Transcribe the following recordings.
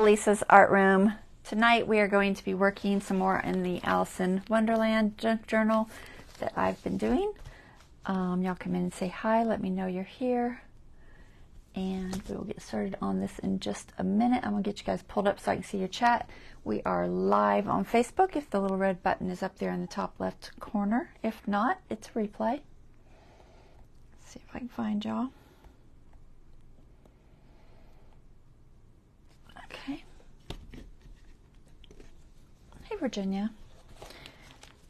Lisa's Art Room. Tonight we are going to be working some more in the Wonderland journal that I've been doing. Y'all come in and say hi, let me know you're here. And we will get started on this in just a minute. I'm going to get you guys pulled up so I can see your chat. We are live on Facebook if the little red button is up there in the top left corner. If not, it's a replay. Let's see if I can find y'all. Okay. Hey, Virginia.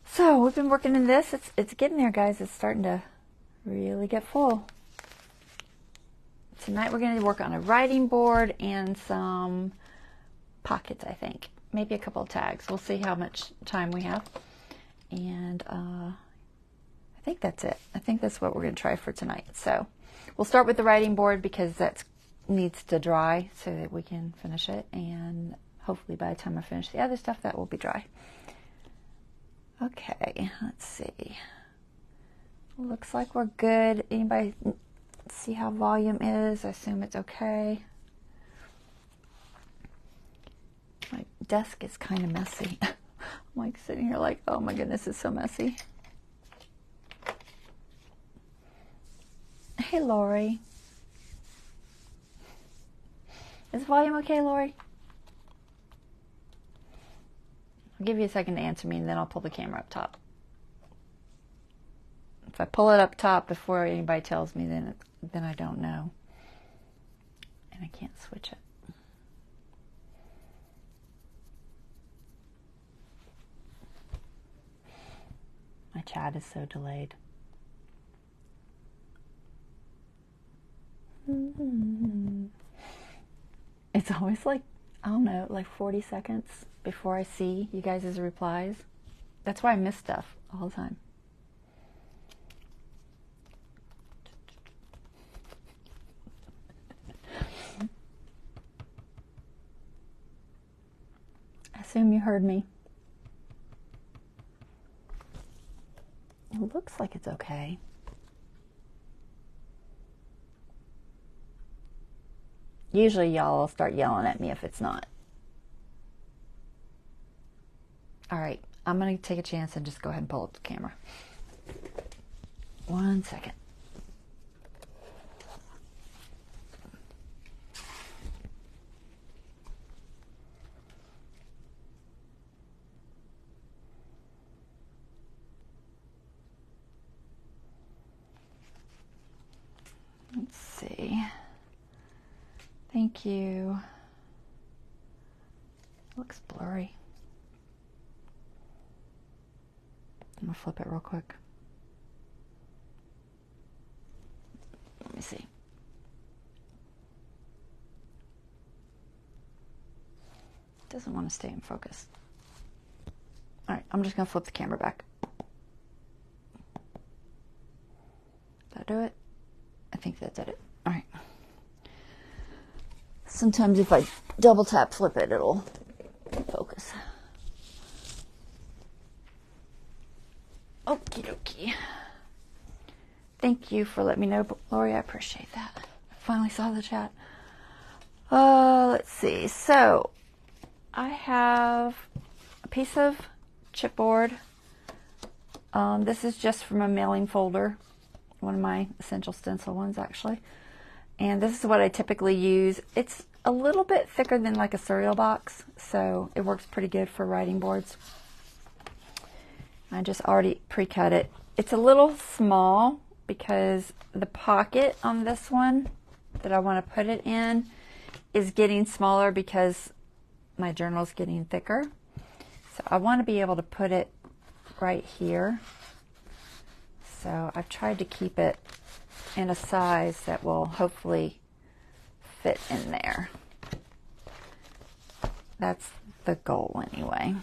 So we've been working in this. It's getting there, guys. It's starting to really get full. Tonight we're going to work on a writing board and some pockets, I think. Maybe a couple of tags. We'll see how much time we have. And I think that's it. I think that's what we're going to try for tonight. So we'll start with the writing board because that needs to dry so that we can finish it. And hopefully by the time I finish the other stuff, that will be dry. Okay, let's see. Looks like we're good. Anybody see how volume is? I assume it's okay. My desk is kind of messy. I'm like sitting here like, oh my goodness, it's so messy. Hey, Lori. Is volume okay, Lori? I'll give you a second to answer me and then I'll pull the camera up top. If I pull it up top before anybody tells me, then I don't know. And I can't switch it. My chat is so delayed. It's always like, I don't know, like 40 seconds before I see you guys' replies. That's why I miss stuff all the time. I assume you heard me. It looks like it's okay. Usually y'all will start yelling at me if it's not. All right, I'm going to take a chance and just go ahead and pull up the camera. 1 second. Let's see. Thank you. Looks blurry. I'm gonna flip it real quick. Let me see. It doesn't want to stay in focus. All right, I'm just gonna flip the camera back. Did I do it? I think that did it. All right. Sometimes if I double tap flip it, it'll focus. Okie dokie. Thank you for letting me know, Lori. I appreciate that. I finally saw the chat. Let's see. So I have a piece of chipboard. This is just from a mailing folder. One of my essential stencil ones, actually. And this is what I typically use. It's a little bit thicker than like a cereal box, so it works pretty good for writing boards. I just already pre-cut it. It's a little small because the pocket on this one that I want to put it in is getting smaller because my journal is getting thicker. So I want to be able to put it right here. So I've tried to keep it in a size that will hopefully fit in there. That's the goal anyway.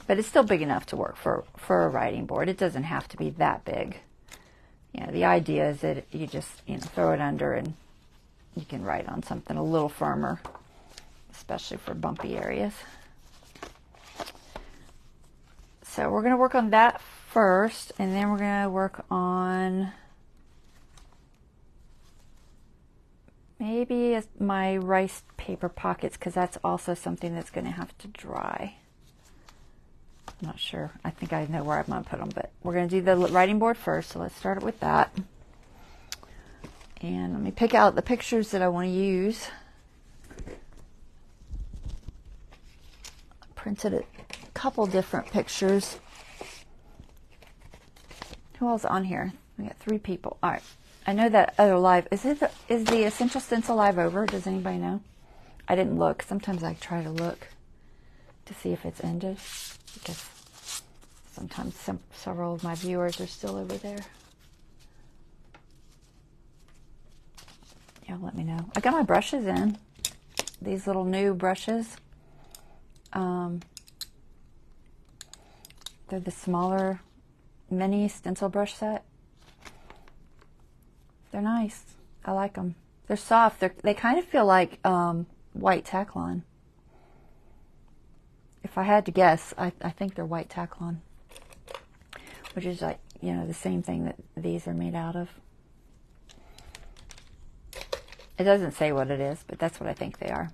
But it's still big enough to work for a writing board. It doesn't have to be that big. You know, the idea is that you just, throw it under and you can write on something a little firmer, especially for bumpy areas. So we're going to work on that first, and then we're going to work on Maybe my rice paper pockets, because that's also something that's going to have to dry. I'm not sure. I think I know where I'm going to put them, but we're going to do the writing board first, so let's start it with that. And let me pick out the pictures that I want to use. I printed a couple different pictures. Who else on here? We got 3 people. All right. I know that other live. Is the Essential Stencil live over? Does anybody know? I didn't look. Sometimes I try to look to see if it's ended, because sometimes several of my viewers are still over there. Yeah, let me know. I got my brushes in. These little new brushes. They're the smaller mini stencil brush set. They're nice. I like them. They're soft. They kind of feel like white Taklon. If I had to guess, I think they're white Taklon, which is like, you know, the same thing that these are made out of. It doesn't say what it is, but that's what I think they are.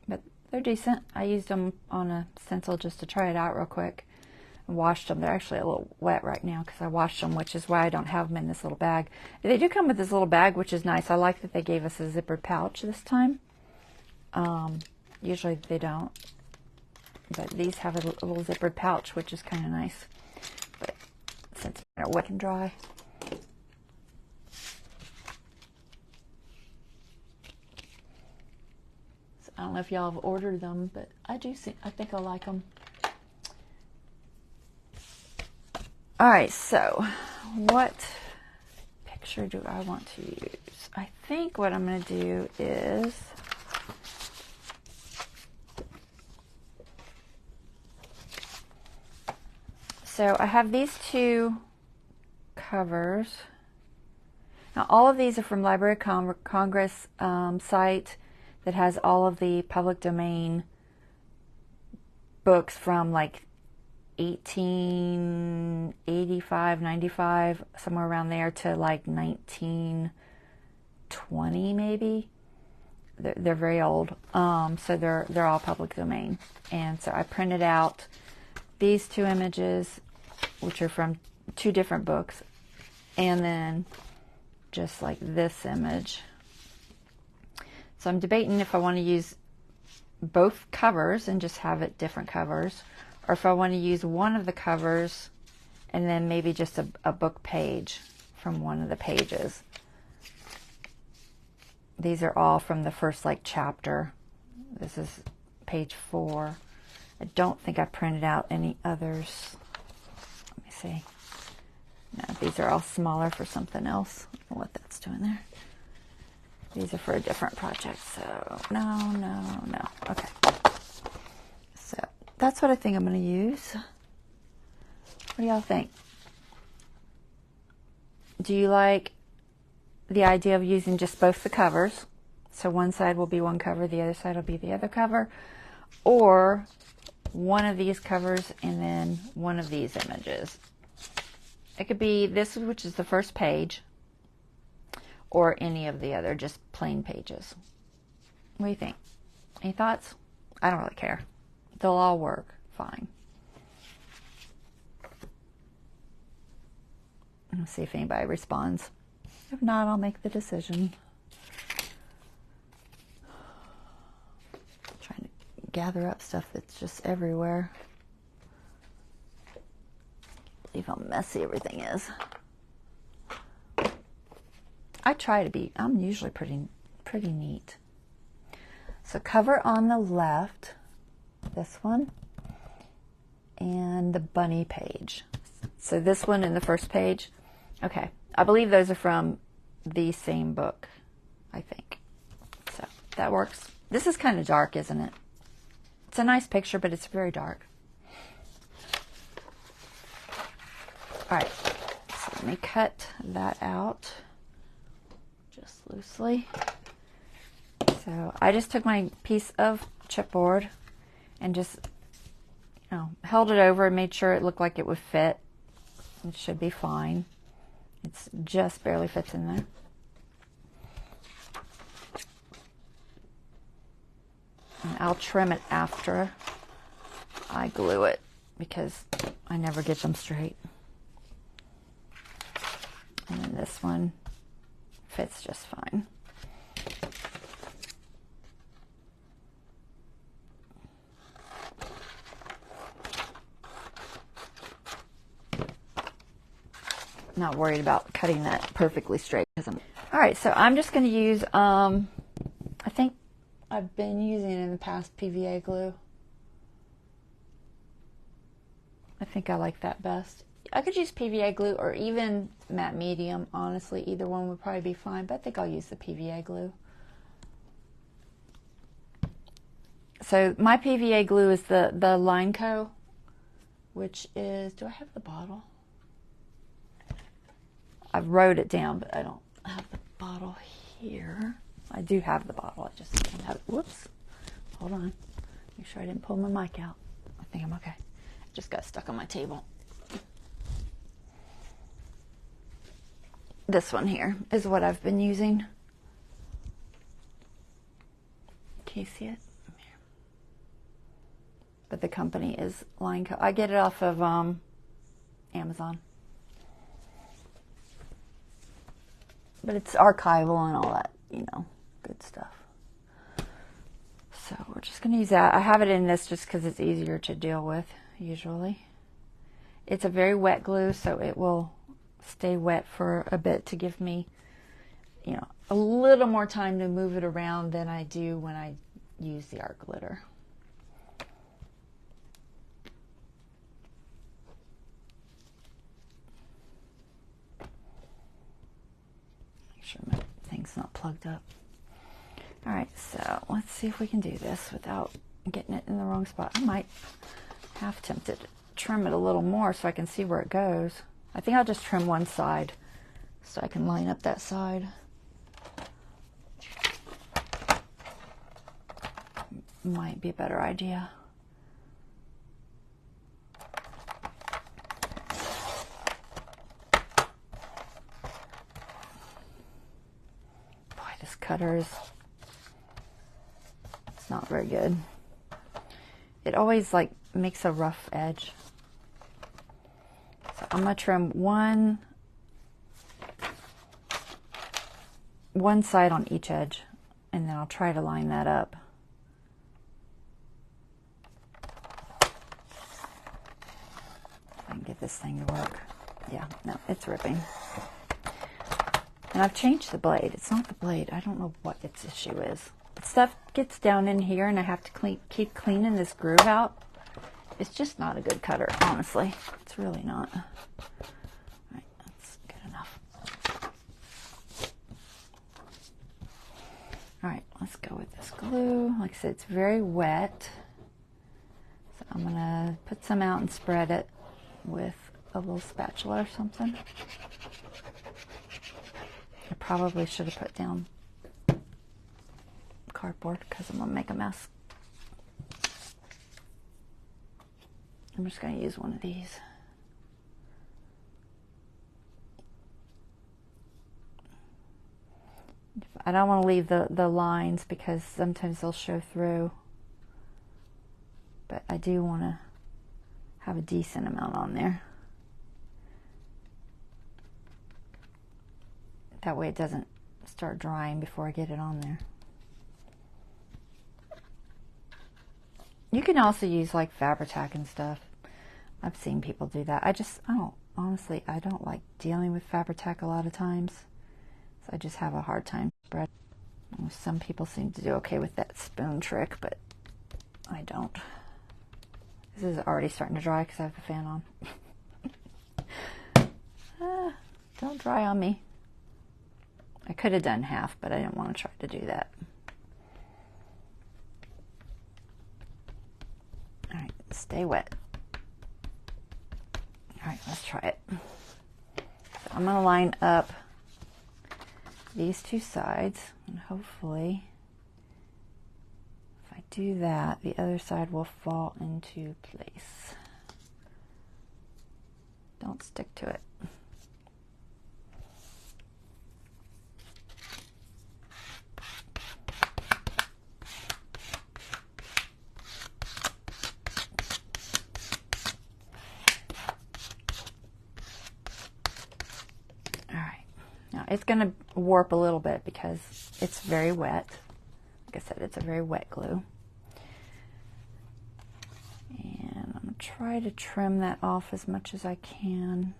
But they're decent. I used them on a stencil just to try it out real quick. Washed them. They're actually a little wet right now because I washed them, which is why I don't have them in this little bag. They do come with this little bag, which is nice. I like that they gave us a zippered pouch this time. Usually they don't, but these have a little zippered pouch, which is kind of nice. But since they're wet and dry, so I don't know if y'all have ordered them, but I think I like them. All right, so what picture do I want to use? I think what I'm going to do is, so I have these 2 covers. Now all of these are from Library of Congress site that has all of the public domain books from like 1885, 95, somewhere around there, to like 1920 maybe. They're very old, so they're all public domain. And so I printed out these 2 images, which are from 2 different books, and then just like this image. So I'm debating if I want to use both covers and just have it different covers, or if I want to use one of the covers and then maybe just a book page from one of the pages. These are all from the first like chapter. This is page 4. I don't think I printed out any others. Let me see. No, these are all smaller for something else. I don't know what that's doing there. These are for a different project, so no. Okay. So that's what I think I'm going to use. What do y'all think? Do you like the idea of using just both the covers? So one side will be one cover, the other side will be the other cover. Or one of these covers and then one of these images. It could be this, which is the first page, or any of the other just plain pages. What do you think? Any thoughts? I don't really care. They'll all work fine. Let's see if anybody responds. If not, I'll make the decision. I'm trying to gather up stuff that's just everywhere. Can't believe how messy everything is. I try to be, I'm usually pretty neat. So cover on the left, this one, and the bunny page. So this one and the first page. Okay, I believe those are from the same book, I think. So that works. This is kind of dark, isn't it? It's a nice picture, but it's very dark. All right, so let me cut that out just loosely. So I just took my piece of chipboard and just, held it over and made sure it looked like it would fit. It should be fine. It's just barely fits in there. I'll trim it after I glue it because I never get them straight. And then this one fits just fine. Not worried about cutting that perfectly straight. All right, so I'm just going to use, I think I've been using in the past PVA glue. I think I like that best. I could use PVA glue or even matte medium. Honestly, either one would probably be fine, but I think I'll use the PVA glue. So my PVA glue is the LineCo, which is, do I have the bottle? I wrote it down, but I don't have the bottle here. I do have the bottle. I just don't have it. Whoops. Hold on. Make sure I didn't pull my mic out. I think I'm okay. It just got stuck on my table. This one here is what I've been using. Can you see it? But the company is LineCo. I get it off of Amazon. But it's archival and all that, you know, good stuff. So we're just going to use that. I have it in this just because it's easier to deal with, usually. It's a very wet glue, so it will stay wet for a bit to give me, you know, a little more time to move it around than I do when I use the art glitter. Make sure my thing's not plugged up. All right, so let's see if we can do this without getting it in the wrong spot. I might half tempted to trim it a little more so I can see where it goes. I think I'll just trim one side so I can line up that side. Might be a better idea. Boy, this cutter is, it's not very good. It always like makes a rough edge. So I'm gonna trim one side on each edge, and then I'll try to line that up. If I can get this thing to work. Yeah, no, it's ripping. And I've changed the blade. It's not the blade. I don't know what its issue is. Stuff gets down in here and I have to keep cleaning this groove out. It's just not a good cutter, honestly. It's really not. All right, that's good enough. All right, let's go with this glue. Like I said, it's very wet. So I'm gonna put some out and spread it with a little spatula or something. I probably should have put down cardboard because I'm gonna make a mess. I'm just going to use one of these. I don't want to leave the lines because sometimes they'll show through. But I do want to have a decent amount on there. That way it doesn't start drying before I get it on there. You can also use like Fabri-Tac and stuff. I've seen people do that. Honestly, I don't like dealing with Fabri-Tac a lot of times. So I just have a hard time spread. Some people seem to do okay with that spoon trick, but I don't. This is already starting to dry because I have the fan on. Don't dry on me. I could have done half, but I didn't want to try to do that. All right, stay wet. All right, let's try it. So I'm going to line up these two sides, and hopefully, if I do that, the other side will fall into place. Don't stick to it. it's going to warp a little bit because it's very wet. Like I said, it's a very wet glue. And I'm going to try to trim that off as much as I can.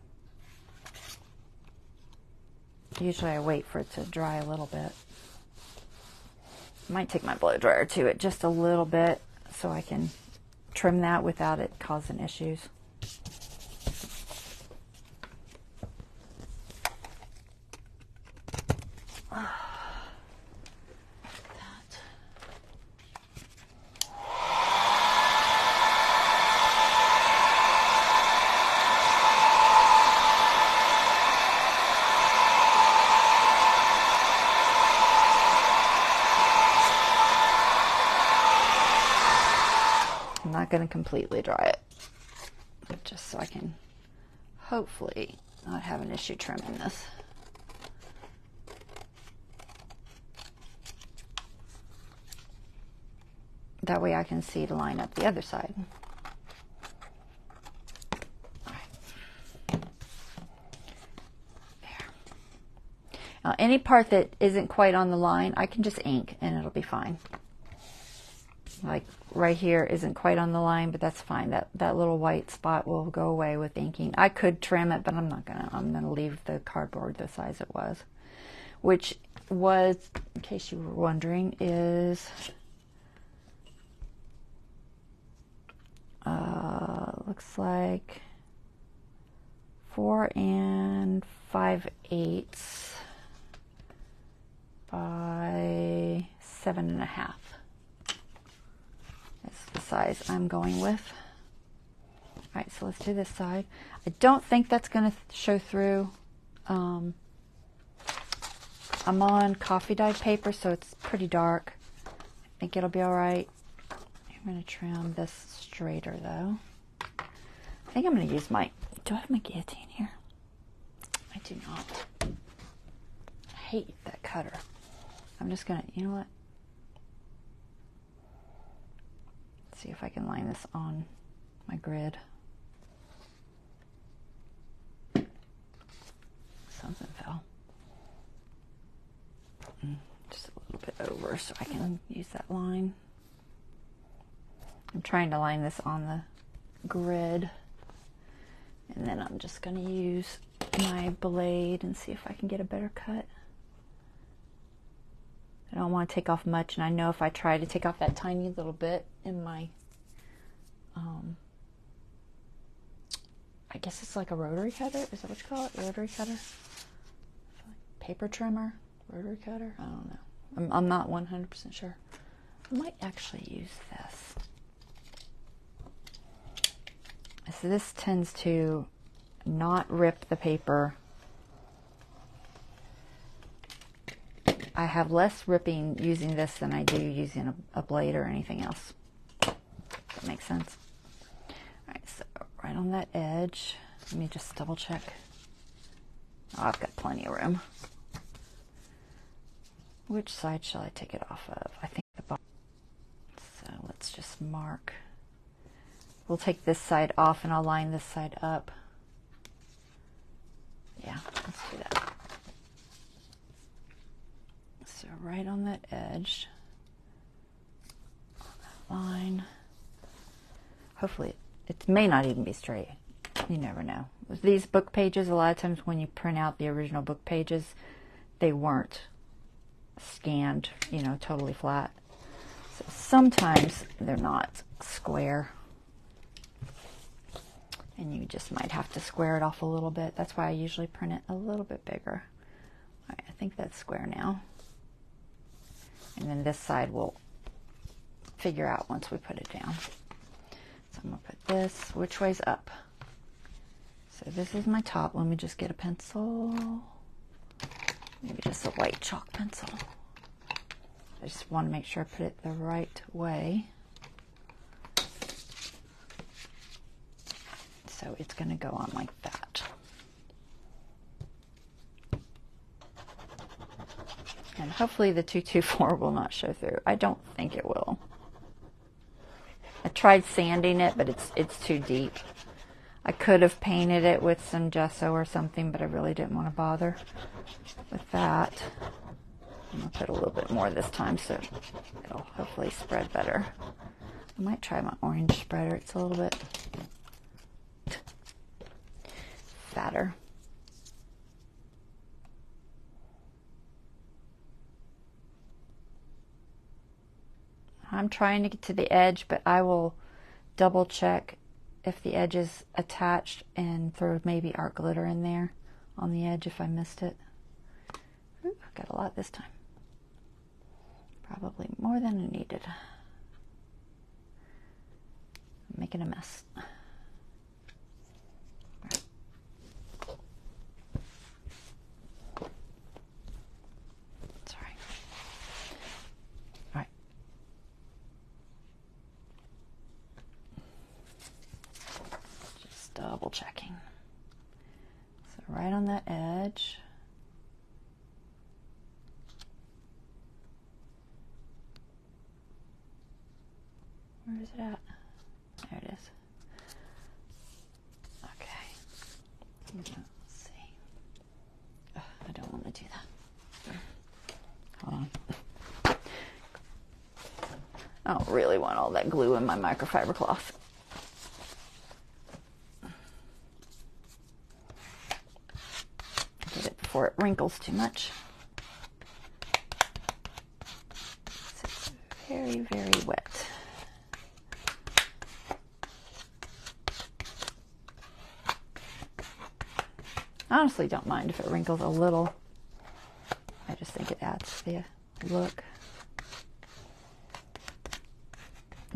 Usually I wait for it to dry a little bit. I might take my blow dryer to it just a little bit so I can trim that without it causing issues. I'm not going to completely dry it, just so I can hopefully not have an issue trimming this. That way I can see to line up the other side. All right. There. Now, any part that isn't quite on the line, I can just ink and it'll be fine. Like right here isn't quite on the line, but that's fine. That little white spot will go away with inking. I could trim it, but I'm not gonna. I'm gonna leave the cardboard the size it was, which was, in case you were wondering, is looks like 4 5/8 by 7.5. That's the size I'm going with. All right, so let's do this side. I don't think that's going to show through. I'm on coffee dyed paper, so it's pretty dark. I think it'll be all right. I'm going to trim this straighter, though. I think I'm going to use my... Do I have my guillotine here? I do not. I hate that cutter. I'm just going to... You know what? See if I can line this on my grid. Something fell. Just a little bit over so I can use that line. I'm trying to line this on the grid. And then I'm just going to use my blade and see if I can get a better cut. I don't want to take off much, and I know if I try to take off that tiny little bit in my, I guess it's like a rotary cutter. Is that what you call it? Rotary cutter? Paper trimmer? Rotary cutter? I don't know. I'm not 100% sure. I might actually use this. So this tends to not rip the paper. I have less ripping using this than I do using a blade or anything else. Does that make sense? All right, so right on that edge, let me just double check. Oh, I've got plenty of room. Which side shall I take it off of? I think the bottom. So let's just mark. We'll take this side off and I'll line this side up. Yeah, let's do that. So right on that edge, on that line. Hopefully, it may not even be straight. You never know. With these book pages, a lot of times when you print out the original book pages, they weren't scanned, you know, totally flat. So sometimes they're not square. And you just might have to square it off a little bit. That's why I usually print it a little bit bigger. All right, I think that's square now. And then this side we'll figure out once we put it down. So I'm going to put this, which way's up? So this is my top. Let me just get a pencil. Maybe just a white chalk pencil. I just want to make sure I put it the right way. So it's going to go on like that. And hopefully the 224 will not show through. I don't think it will. I tried sanding it, but it's too deep. I could have painted it with some gesso or something, but I really didn't want to bother with that. I'm going to put a little bit more this time so it'll hopefully spread better. I might try my orange spreader. It's a little bit fatter. I'm trying to get to the edge, but I will double check if the edge is attached and throw maybe art glitter in there on the edge if I missed it. Ooh, I got a lot this time. Probably more than I needed. I'm making a mess. Right. Sorry. All right. Just double checking. So right on that edge. Where is it at? There it is. Okay. Let's see. Ugh, I don't want to do that. Hold on. I don't really want all that glue in my microfiber cloth. Get it before it wrinkles too much. It's very, very wet. I honestly don't mind if it wrinkles a little. I just think it adds to the look.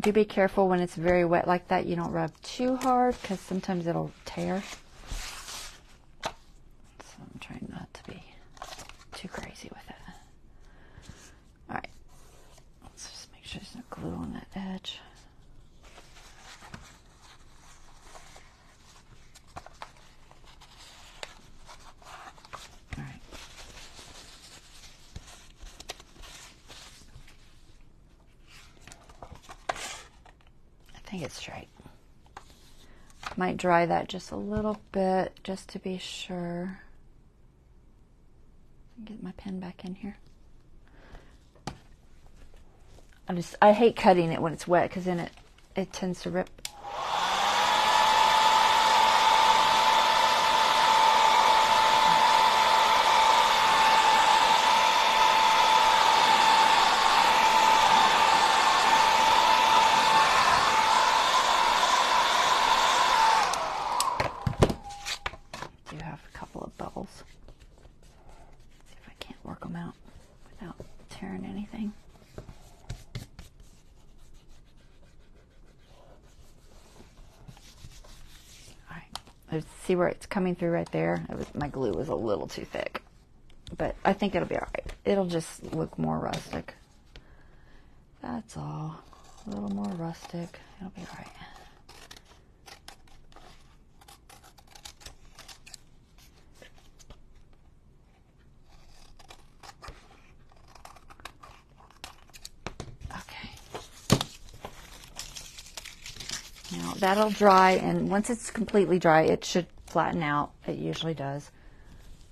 Do be careful when it's very wet like that. You don't rub too hard because sometimes it'll tear. So I'm trying not to be too crazy with it. Alright. Let's just make sure there's no glue on that edge. I think it's straight. Might dry that just a little bit just to be sure. Get my pen back in here. I hate cutting it when it's wet because then it tends to rip. See where it's coming through right there? My glue was a little too thick, but I think it'll be all right. It'll just look more rustic. That's all. A little more rustic. It'll be all right. Now that'll dry, and once it's completely dry, it should flatten out. It usually does.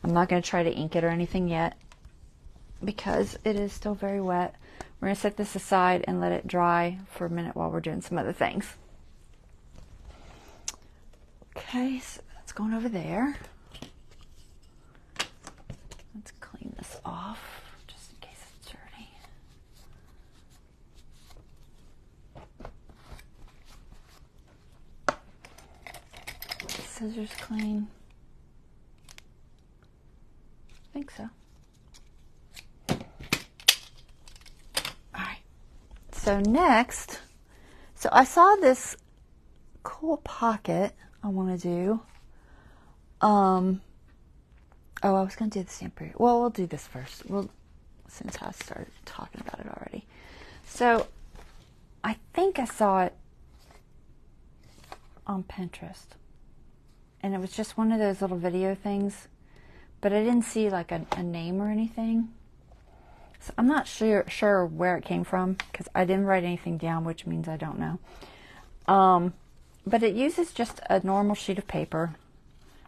I'm not going to try to ink it or anything yet because it is still very wet. We're going to set this aside and let it dry for a minute while we're doing some other things. Okay, so that's going over there. Let's clean this off just in case it's dirty. Scissors clean. I think so. Alright. So next, I saw this cool pocket I want to do. Oh, I was going to do the Stamperia. Well, we'll do this first. Since I started talking about it already. So, I think I saw it on Pinterest. And it was just one of those little video things. But I didn't see like a name or anything. So I'm not sure where it came from. Because I didn't write anything down, which means I don't know. but it uses just a normal sheet of paper,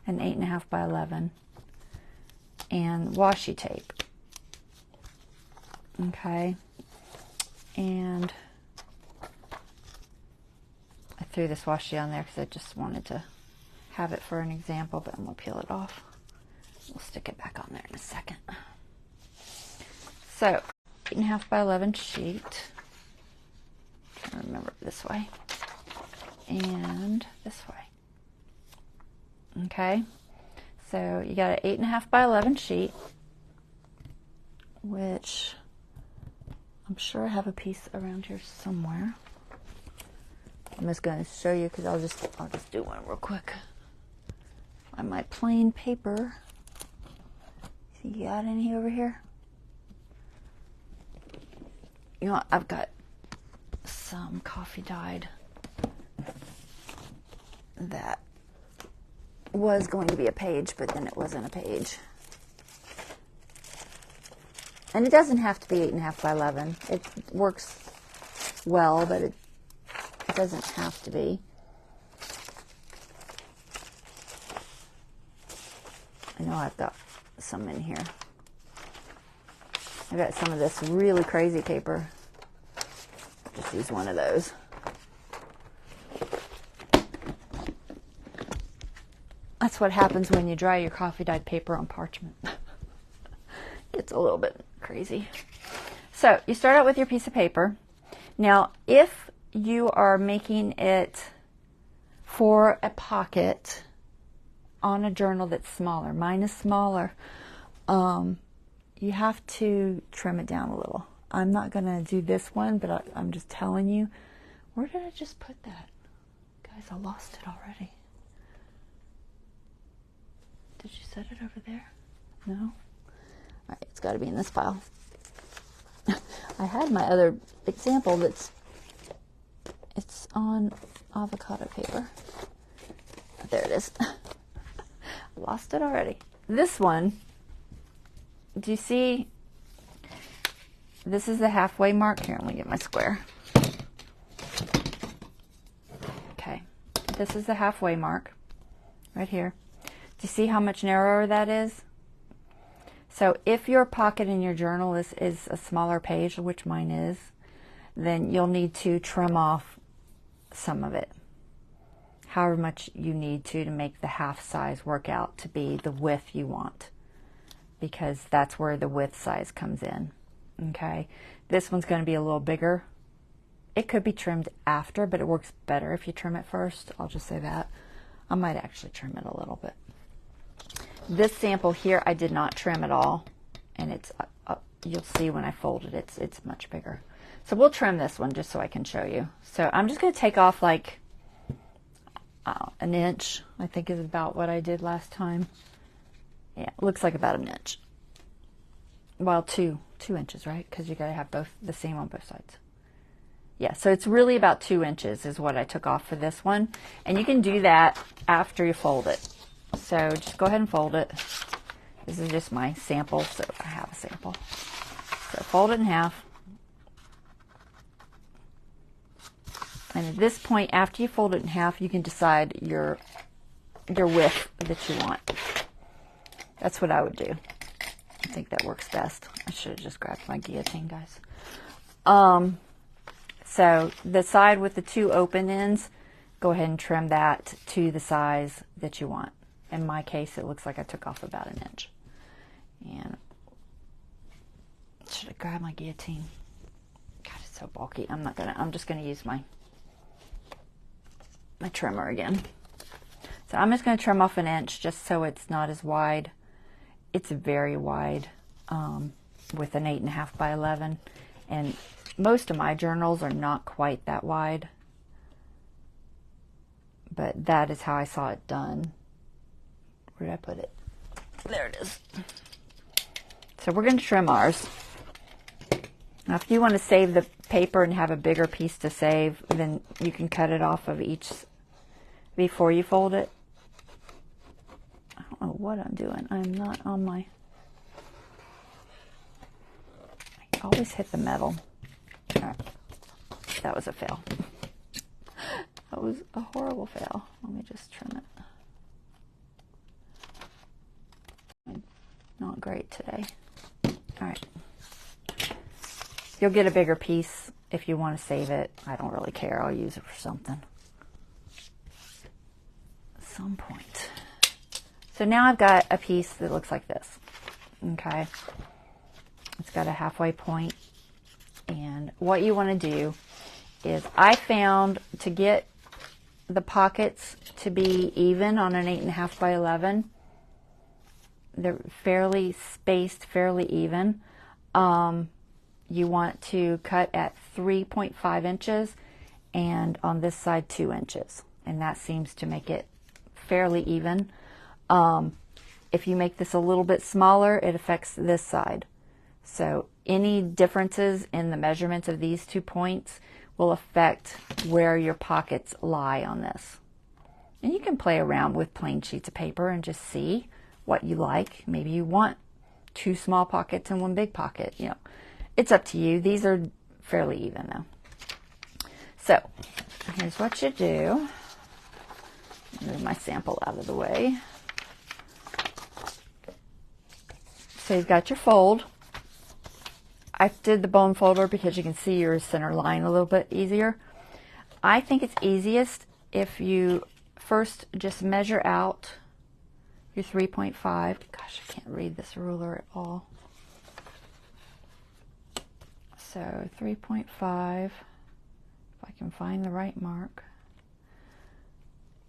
an 8.5 by 11, and washi tape. Okay, and I threw this washi on there because I just wanted to have it for an example, but I'm going to peel it off. We'll stick it back on there in a second. So, 8.5 by 11 sheet. I remember it this way and this way. Okay, so you got an 8.5 by 11 sheet, which I'm sure I have a piece around here somewhere. I'm just going to show you because I'll just do one real quick. On my plain paper. See, you got any over here? You know, I've got some coffee dyed that was going to be a page, but then it wasn't a page. And it doesn't have to be 8.5 by 11. It works well, but it doesn't have to be. I know I've got some in here. I've got some of this really crazy paper. Just use one of those. That's what happens when you dry your coffee dyed paper on parchment. It's a little bit crazy. So you start out with your piece of paper. Now, if you are making it for a pocket on a journal that's smaller, mine is smaller, you have to trim it down a little. I'm not going to do this one, but I'm just telling you. Where did I just put that? Guys, I lost it already. Did you set it over there? No? All right, it's got to be in this pile. I had my other example it's on avocado paper. There it is. Lost it already. This one, do you see? This is the halfway mark. Here, let me get my square. Okay, this is the halfway mark right here. Do you see how much narrower that is? So if your pocket in your journal is a smaller page, which mine is, then you'll need to trim off some of it. However much you need to make the half size work out to be the width you want, because that's where the width size comes in. Okay, this one's going to be a little bigger. It could be trimmed after, but it works better if you trim it first. I'll just say that. I might actually trim it a little bit. This sample here, I did not trim at all, and it's you'll see when I fold it, it's much bigger. So we'll trim this one just so I can show you. So I'm just going to take off like an inch, I think is about what I did last time. Yeah, it looks like about an inch. Well, two inches, right? Because you got to have both the same on both sides. Yeah, so it's really about 2 inches is what I took off for this one. And you can do that after you fold it. So just go ahead and fold it. This is just my sample, so I have a sample. So fold it in half. And at this point, after you fold it in half, you can decide your width that you want. That's what I would do. I think that works best. I should have just grabbed my guillotine, guys. So the side with the 2 open ends, go ahead and trim that to the size that you want. In my case, it looks like I took off about an inch. And should I grab my guillotine? God, it's so bulky. I'm just gonna use my trimmer again. So I'm just gonna trim off an inch just so it's not as wide. It's very wide with an 8.5 by 11, and most of my journals are not quite that wide, but that is how I saw it done. Where did I put it? There it is. So we're going to trim ours. Now if you want to save the paper and have a bigger piece to save, then you can cut it off of each before you fold it. I don't know what I'm doing. I'm not on my... I always hit the metal. All right. That was a fail. That was a horrible fail. Let me just trim it. Not great today. All right. You'll get a bigger piece if you want to save it. I don't really care. I'll use it for something at some point. So now I've got a piece that looks like this. Okay. It's got a halfway point. And what you want to do is, I found to get the pockets to be even on an 8.5 by 11, they're fairly spaced, fairly even. You want to cut at 3.5 inches and on this side 2 inches. And that seems to make it fairly even. If you make this a little bit smaller, it affects this side. So any differences in the measurements of these 2 points will affect where your pockets lie on this. And you can play around with plain sheets of paper and just see what you like. Maybe you want 2 small pockets and 1 big pocket. You know, it's up to you. These are fairly even though. So here's what you do. Move my sample out of the way. So you've got your fold. I did the bone folder because you can see your center line a little bit easier. I think it's easiest if you first just measure out your 3.5. Gosh, I can't read this ruler at all. So 3.5, if I can find the right mark.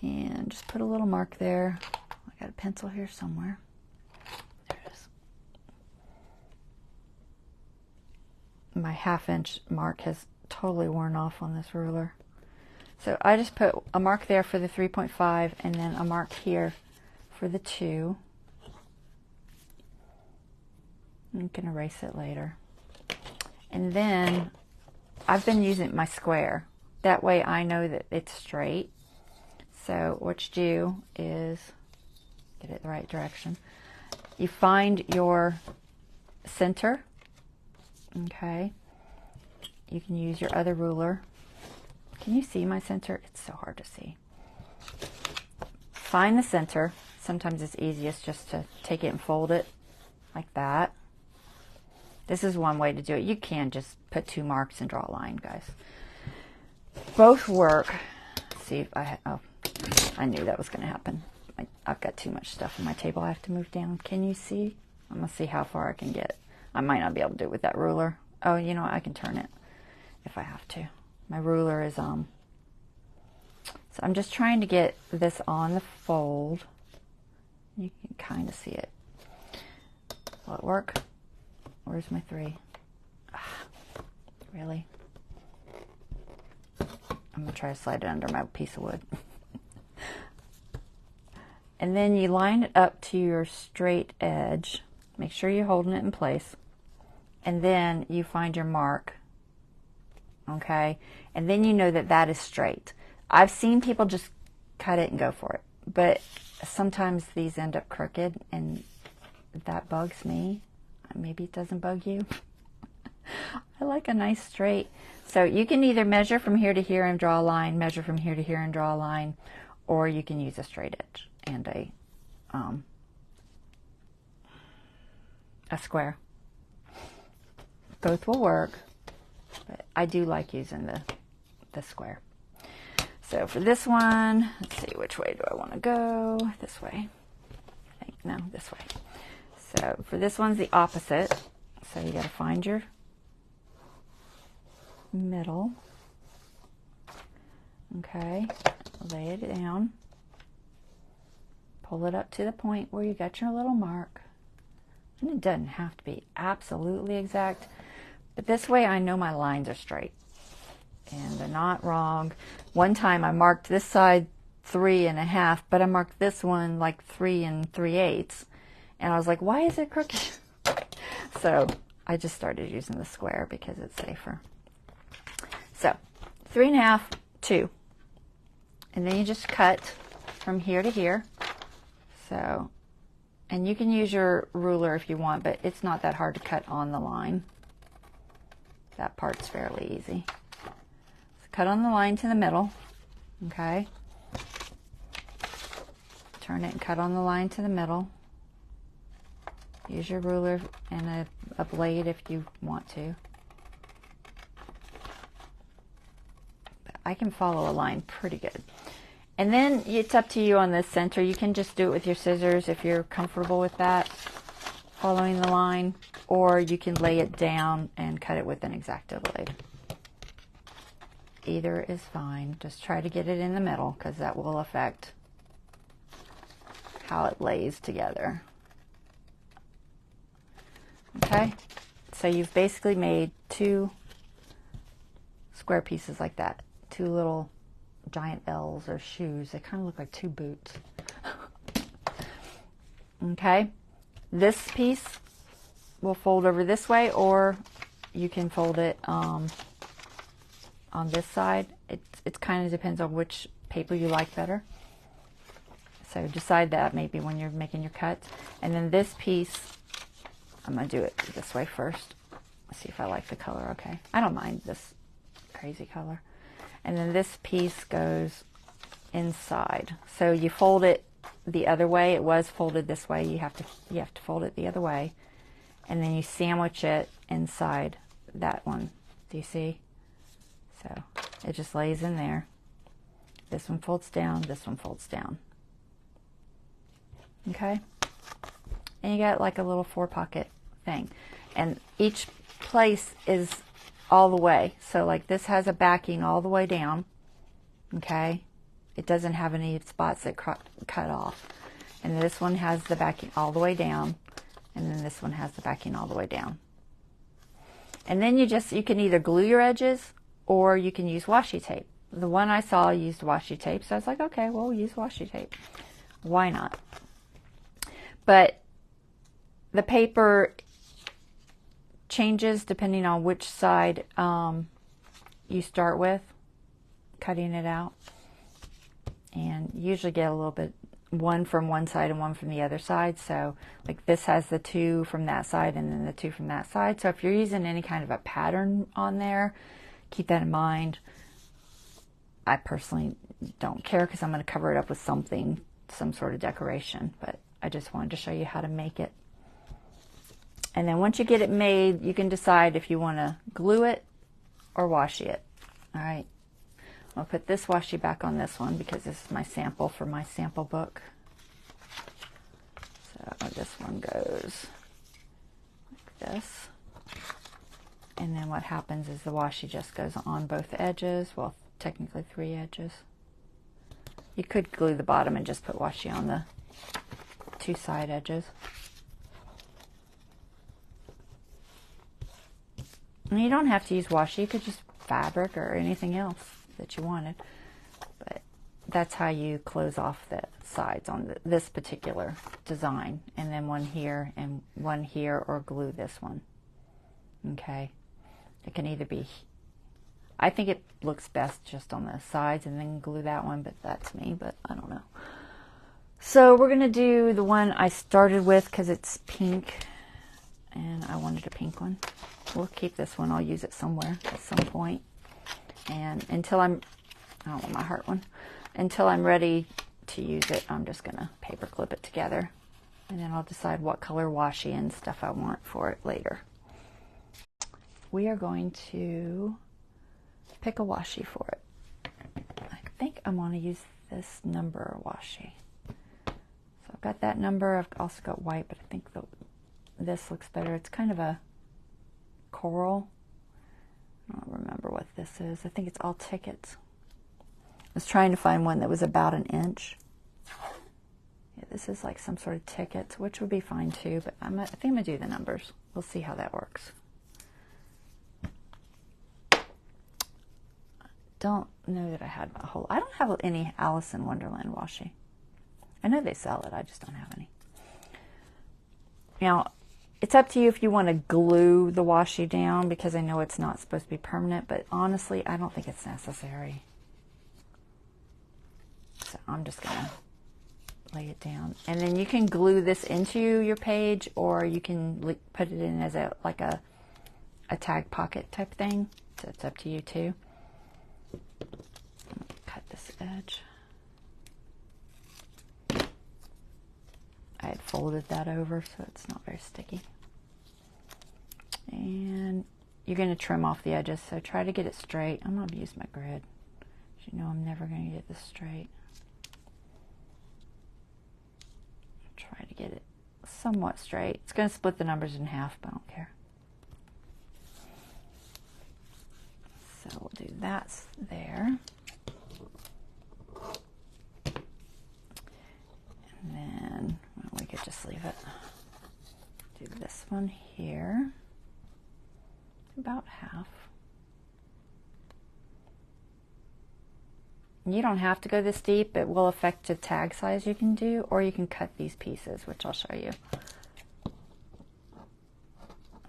And just put a little mark there. I got a pencil here somewhere. There it is. My 1/2 inch mark has totally worn off on this ruler. So I just put a mark there for the 3.5 and then a mark here for the 2. You can erase it later. And then I've been using my square. That way I know that it's straight. So what you do is get it the right direction. You find your center. Okay. You can use your other ruler. Can you see my center? It's so hard to see. Find the center. Sometimes it's easiest just to take it and fold it like that. This is one way to do it. You can just put 2 marks and draw a line, guys. Both work. Let's see if oh, I knew that was going to happen. I've got too much stuff on my table. I have to move down. Can you see? I'm going to see how far I can get. I might not be able to do it with that ruler. Oh, you know what? I can turn it if I have to. My ruler is so I'm just trying to get this on the fold. You can kind of see it. Will it work? Where's my 3? Really? I'm going to try to slide it under my piece of wood. And then you line it up to your straight edge. Make sure you're holding it in place. And then you find your mark. Okay? And then you know that that is straight. I've seen people just cut it and go for it. But sometimes these end up crooked and that bugs me. Maybe it doesn't bug you. I like a nice straight. So you can either measure from here to here and draw a line, measure from here to here and draw a line, or you can use a straight edge and a square. Both will work, but I do like using the square. So for this one, let's see, which way do I want to go? This way. I think, no, this way. So for this one's the opposite. So you got to find your middle. Okay, lay it down. Pull it up to the point where you got your little mark. And it doesn't have to be absolutely exact, but this way I know my lines are straight and they're not wrong. One time I marked this side 3.5, but I marked this one like 3 3/8. And I was like, why is it crooked? So I just started using the square because it's safer. So 3.5, 2. And then you just cut from here to here. So, and you can use your ruler if you want, but it's not that hard to cut on the line. That part's fairly easy. So cut on the line to the middle. Okay. Turn it and cut on the line to the middle. Use your ruler and a blade if you want to. But I can follow a line pretty good. And then it's up to you on the center. You can just do it with your scissors if you're comfortable with that, following the line, or you can lay it down and cut it with an X-Acto blade. Either is fine. Just try to get it in the middle because that will affect how it lays together. Okay, so you've basically made 2 square pieces like that, 2 little giant L's or shoes. They kind of look like 2 boots. Okay, this piece will fold over this way, or you can fold it on this side. It kind of depends on which paper you like better. So decide that maybe when you're making your cuts. And then this piece, I'm going to do it this way first. Let's see if I like the color. Okay, I don't mind this crazy color. And then this piece goes inside. So you fold it the other way. It was folded this way. You have to fold it the other way. And then you sandwich it inside that one. Do you see? So it just lays in there. This one folds down, this one folds down. Okay? And you got like a little 4-pocket thing. And each place is all the way. So like this has a backing all the way down. Okay? It doesn't have any spots that cut off. And this one has the backing all the way down. And then this one has the backing all the way down. And then you can either glue your edges or you can use washi tape. The one I saw used washi tape, so I was like, okay, well, we'll use washi tape. Why not? But the paper changes depending on which side you start with, cutting it out. And you usually get a little bit, one from one side and one from the other side. So like this has the 2 from that side and then the 2 from that side. So if you're using any kind of a pattern on there, keep that in mind. I personally don't care because I'm going to cover it up with something, some sort of decoration, but I just wanted to show you how to make it. And then once you get it made, you can decide if you want to glue it or washi it. All right. I'll put this washi back on this one because this is my sample for my sample book. So this one goes like this. And then what happens is the washi just goes on both edges. Well, technically 3 edges. You could glue the bottom and just put washi on the 2 side edges. And you don't have to use washi. You could just fabric or anything else that you wanted. But that's how you close off the sides on this particular design. And then one here and one here, or glue this one. Okay. It can either be, I think it looks best just on the sides and then glue that one, but that's me, but I don't know. So we're going to do the one I started with because it's pink and I wanted a pink one. We'll keep this one. I'll use it somewhere at some point. And until I don't want my heart one. Until I'm ready to use it, I'm just going to paper clip it together. And then I'll decide what color washi and stuff I want for it later. We are going to pick a washi for it. I think I want to use this number washi. So I've got that number. I've also got white, but I think this looks better. It's kind of a coral. I don't remember what this is. I think it's all tickets. I was trying to find one that was about 1 inch. Yeah, this is like some sort of tickets, which would be fine too, but I think I'm going to do the numbers. We'll see how that works. Don't know that I had a whole, I don't have any Alice in Wonderland washi. I know they sell it, I just don't have any. Now, it's up to you if you want to glue the washi down, because I know it's not supposed to be permanent, but honestly, I don't think it's necessary. So I'm just going to lay it down. And then you can glue this into your page, or you can put it in as a tag pocket type thing. So it's up to you too. I'm going to cut this edge. I had folded that over so it's not very sticky. And you're going to trim off the edges, so try to get it straight. I'm going to use my grid. You know I'm never going to get this straight. Try to get it somewhat straight. It's going to split the numbers in half, but I don't care. So we'll do that there. And then, well, we could just leave it. Do this one here. About half. You don't have to go this deep. It will affect the tag size you can do, or you can cut these pieces, which I'll show you.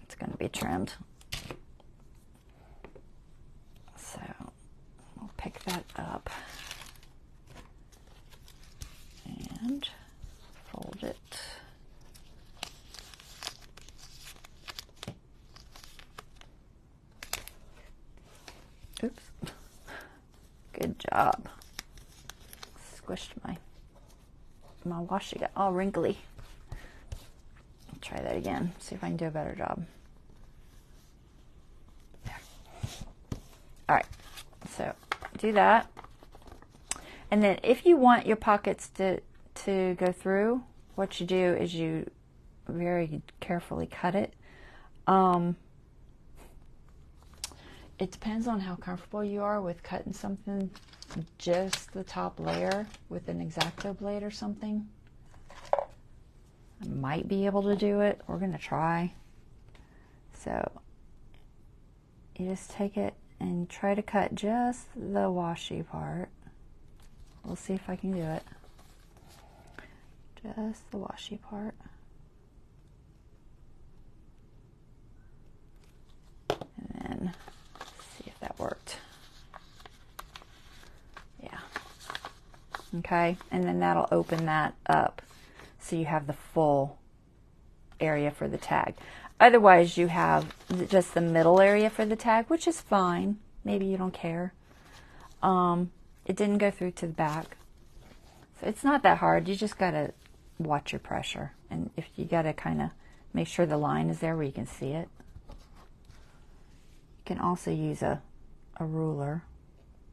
It's going to be trimmed. So we'll pick that up and fold it. Oops. Good job. Squished my washi, got all wrinkly. I'll try that again, see if I can do a better job. There. All right, so do that. And then if you want your pockets to go through, what you do is you very carefully cut it. It depends on how comfortable you are with cutting something, just the top layer with an X-Acto blade or something. I might be able to do it. We're going to try. So you just take it and try to cut just the washi part. We'll see if I can do it. Just the washi part. And then that worked. Yeah. Okay, and then that'll open that up so you have the full area for the tag. Otherwise you have just the middle area for the tag, which is fine. Maybe you don't care. It didn't go through to the back. So it's not that hard. You just gotta watch your pressure, and if you gotta kind of make sure the line is there where you can see it. You can also use a ruler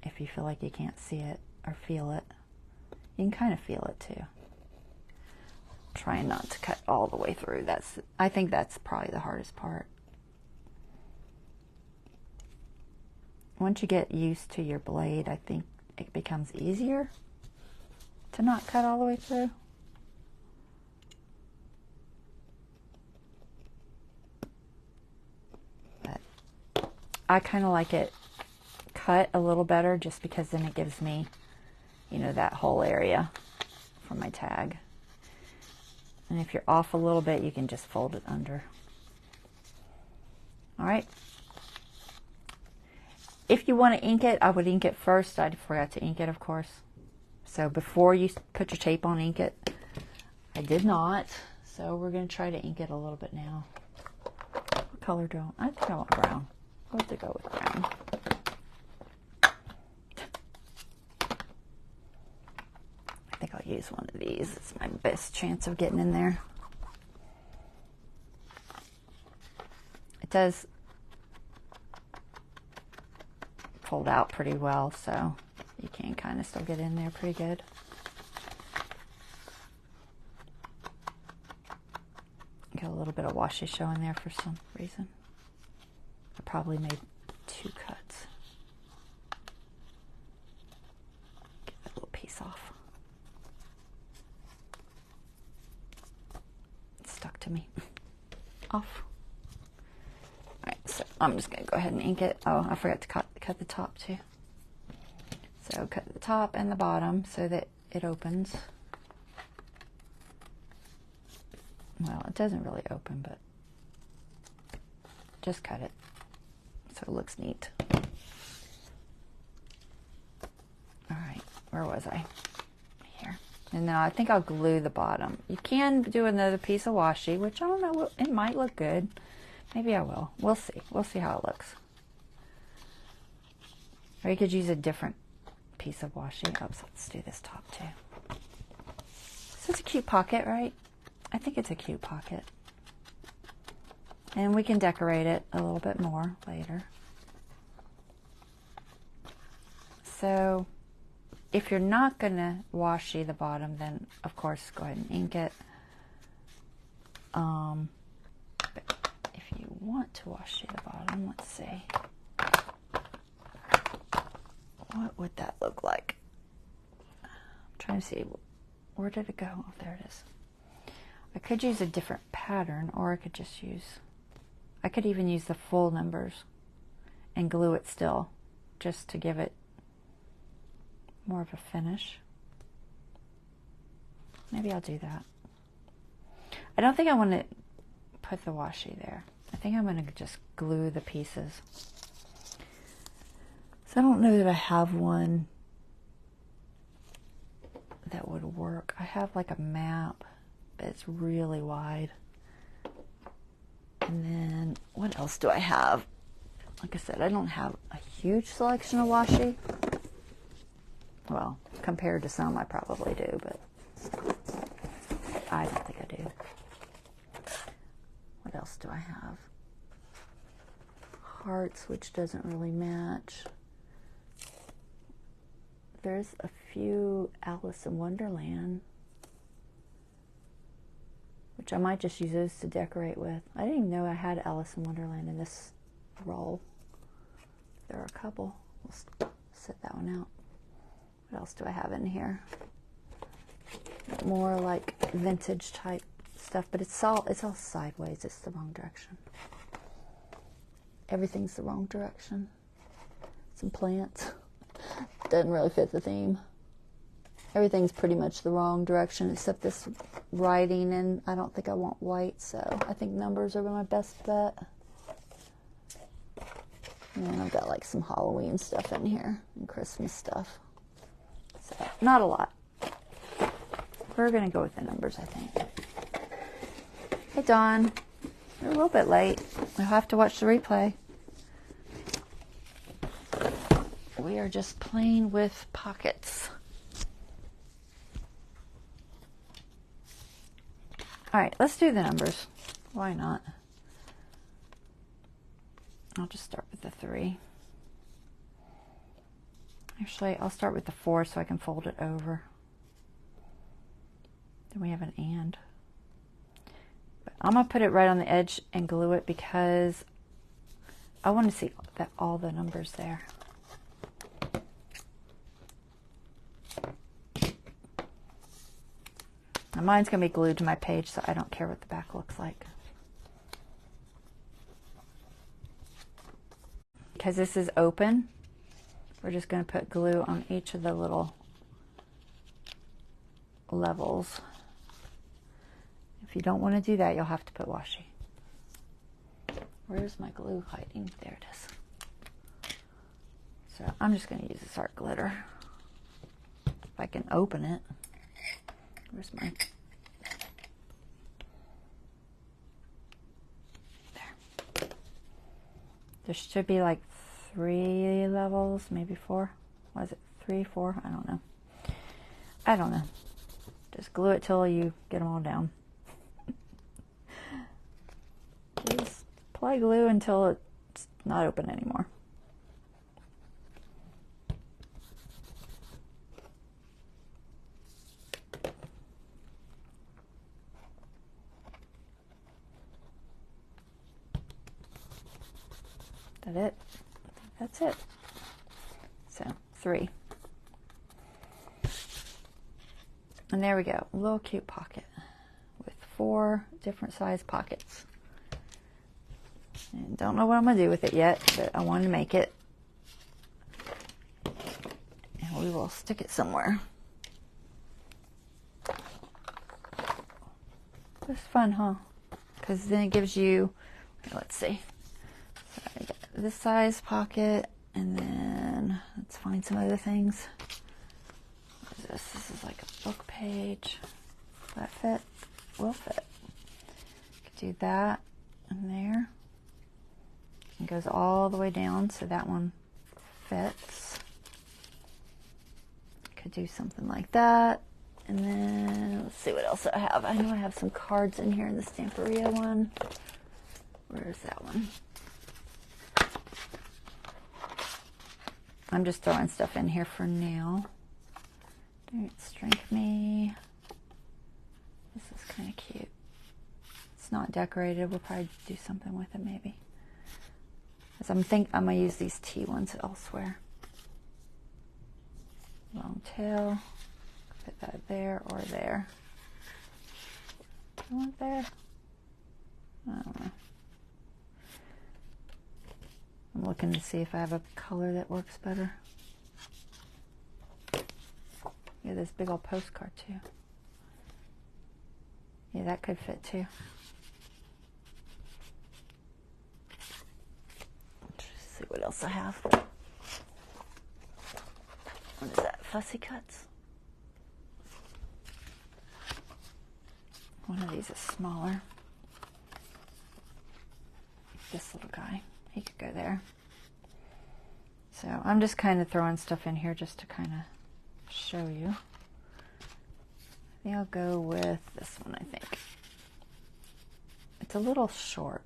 if you feel like you can't see it or feel it. You can kind of feel it too. Trying not to cut all the way through. I think that's probably the hardest part. Once you get used to your blade, I think it becomes easier to not cut all the way through. I kind of like it cut a little better just because then it gives me, you know, that whole area for my tag. And if you're off a little bit, you can just fold it under. All right. If you want to ink it, I would ink it first. I forgot to ink it, of course. So before you put your tape on, ink it. I did not. So we're going to try to ink it a little bit now. What color do I want? I think I want brown. I'll have to go with brown. I think I'll use one of these. It's my best chance of getting in there. It does fold out pretty well, so you can kind of still get in there pretty good. Got a little bit of washi showing there for some reason. I probably made 2 cuts. Get that little piece off. It stuck to me. Off. Alright, so I'm just going to go ahead and ink it. Oh, I forgot to cut the top too. So cut the top and the bottom so that it opens. Well, it doesn't really open, but just cut it so it looks neat. All right, where was I? Here. And now I think I'll glue the bottom. You can do another piece of washi, which I don't know, it might look good. Maybe I will. We'll see. We'll see how it looks. Or you could use a different piece of washi. Oops, let's do this top too. This is a cute pocket, right? I think it's a cute pocket. And we can decorate it a little bit more later. So if you're not going to washi the bottom, then of course go ahead and ink it. But if you want to washi the bottom, let's see. What would that look like? I'm trying to see, where did it go? Oh, there it is. I could use a different pattern, or I could just use, I could even use the full numbers and glue it still, just to give it more of a finish. Maybe I'll do that. I don't think I want to put the washi there. I think I'm going to just glue the pieces. So I don't know that I have one that would work. I have like a map, but it's really wide. And then what else do I have? Like I said, I don't have a huge selection of washi. Well, compared to some, I probably do, but I don't think I do. What else do I have? Hearts, which doesn't really match. There's a few Alice in Wonderland, which I might just use those to decorate with. I didn't even know I had Alice in Wonderland in this roll. There are a couple. We'll set that one out. What else do I have in here? More like vintage type stuff, but it's all sideways. It's the wrong direction. Everything's the wrong direction. Some plants. Doesn't really fit the theme. Everything's pretty much the wrong direction except this writing, and I don't think I want white, so I think numbers are my best bet. And I've got like some Halloween stuff in here and Christmas stuff. So not a lot. We're gonna go with the numbers, I think. Hey Dawn, you're a little bit late. We'll have to watch the replay. We are just playing with pockets. All right, let's do the numbers. Why not? I'll just start with the 3. Actually, I'll start with the 4 so I can fold it over. Then we have an and. But I'm going to put it right on the edge and glue it because I want to see that all the numbers there. Now mine's going to be glued to my page, so I don't care what the back looks like. Because this is open, we're just going to put glue on each of the little levels. If you don't want to do that, you'll have to put washi. Where's my glue hiding? There it is. So I'm just going to use this art glitter. If I can open it. Where's my... There. There should be like 3 levels, maybe 4. Was it 3, 4? I don't know. I don't know. Just glue it till you get them all down. Just apply glue until it's not open anymore. That it? That's it. So 3. And there we go. A little cute pocket with 4 different size pockets. And don't know what I'm going to do with it yet, but I wanted to make it. And we will stick it somewhere. It's fun, huh? Because then it gives you, let's see. So I got this size pocket, and then let's find some other things. What is this? This is like a book page. Does that fit? Will fit. Could do that in there. It goes all the way down, so that one fits. Could do something like that. And then let's see what else I have. I know I have some cards in here in the Stamperia one. Where's that one? I'm just throwing stuff in here for now. Don't strength me. This is kind of cute. It's not decorated. We'll probably do something with it maybe. As I'm gonna use these T ones elsewhere. Long tail. Put that there or there. I want there. I don't know. I'm looking to see if I have a color that works better. Yeah, this big old postcard too. Yeah, that could fit too. Let's see what else I have. What is that? Fussy Cuts? One of these is smaller. This little guy, he could go there. So I'm just kind of throwing stuff in here just to kind of show you. I think I'll go with this one, I think. It's a little short.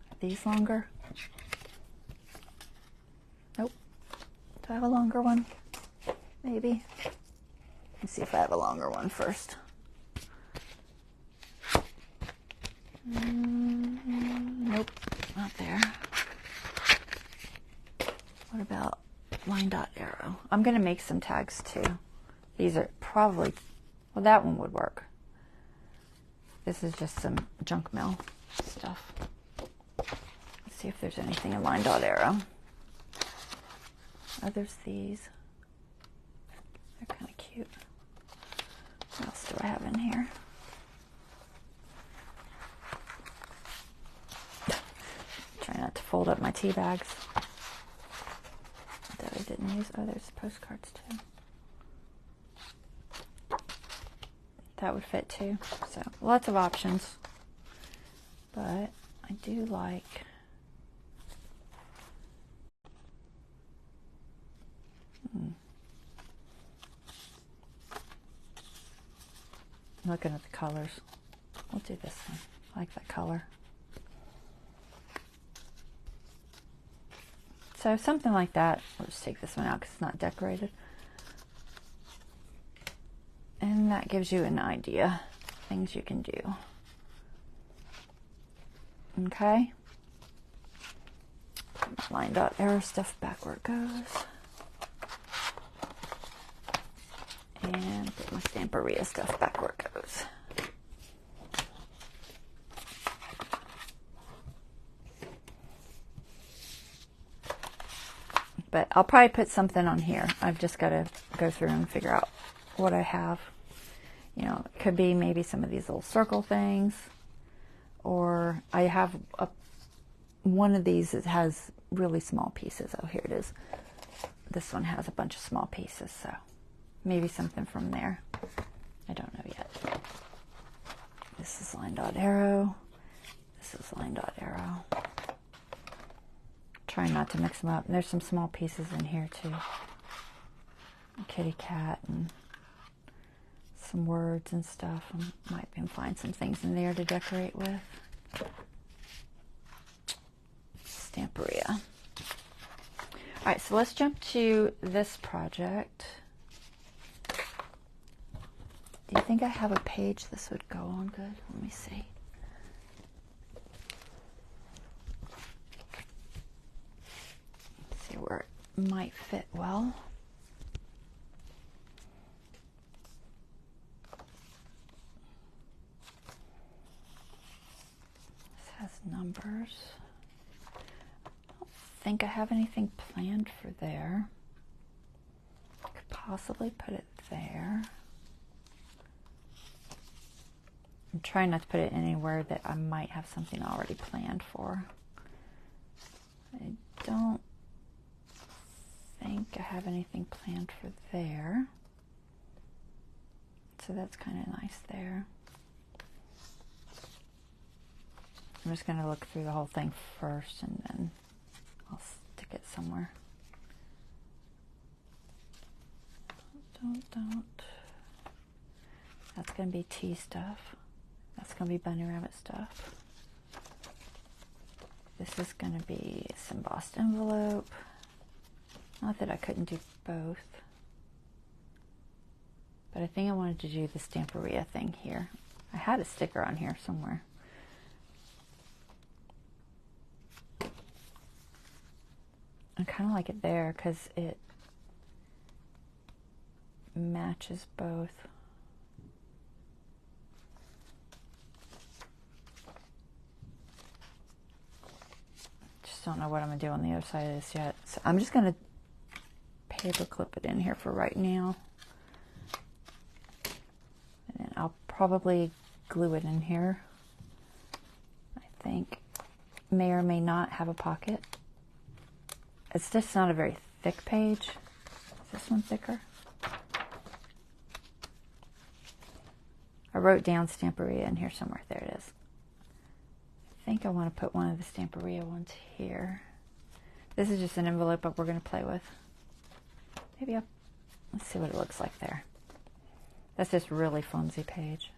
Are these longer? Nope. Do I have a longer one? Maybe. Let's see if I have a longer one first. Nope, not there. What about LineDotArrow? I'm going to make some tags too. These are probably, well, that one would work. This is just some junk mail stuff. Let's see if there's anything in LineDotArrow. Oh, there's these. They're kind of cute. What else do I have in here? Try not to fold up my tea bags that I didn't use. Oh, there's postcards too. That would fit too. So lots of options. But I do like looking at the colors. We'll do this one. I like that color. So something like that. We'll just take this one out because it's not decorated. And that gives you an idea. Things you can do. Okay. Put my LineDotArrow stuff back where it goes. And put my Stamperia stuff back where it goes. But I'll probably put something on here. I've just got to go through and figure out what I have. You know, it could be maybe some of these little circle things. Or I have one of these that has really small pieces. Oh, here it is. This one has a bunch of small pieces, so maybe something from there. I don't know yet. This is LineDotArrow. This is LineDotArrow. Trying not to mix them up. And there's some small pieces in here too. A kitty cat and some words and stuff. I might even find some things in there to decorate with. Stamperia. Alright, so let's jump to this project. Do you think I have a page this would go on good? Let me see. Let's see where it might fit well. This has numbers. I don't think I have anything planned for there. I could possibly put it there. I'm trying not to put it anywhere that I might have something already planned for. I don't think I have anything planned for there. So that's kind of nice there. I'm just going to look through the whole thing first and then I'll stick it somewhere. Don't. That's going to be tea stuff. That's going to be bunny rabbit stuff. This is going to be this embossed envelope. Not that I couldn't do both. But I think I wanted to do the Stamperia thing here. I had a sticker on here somewhere. I kind of like it there because it matches both. Just don't know what I'm going to do on the other side of this yet. So I'm just going to paper clip it in here for right now. And then I'll probably glue it in here. I think may or may not have a pocket. It's just not a very thick page. Is this one thicker? I wrote down Stamperia in here somewhere. There it is. I think I want to put one of the Stamperia ones here. This is just an envelope that we're going to play with. Maybe let's see what it looks like there. That's just really flimsy page.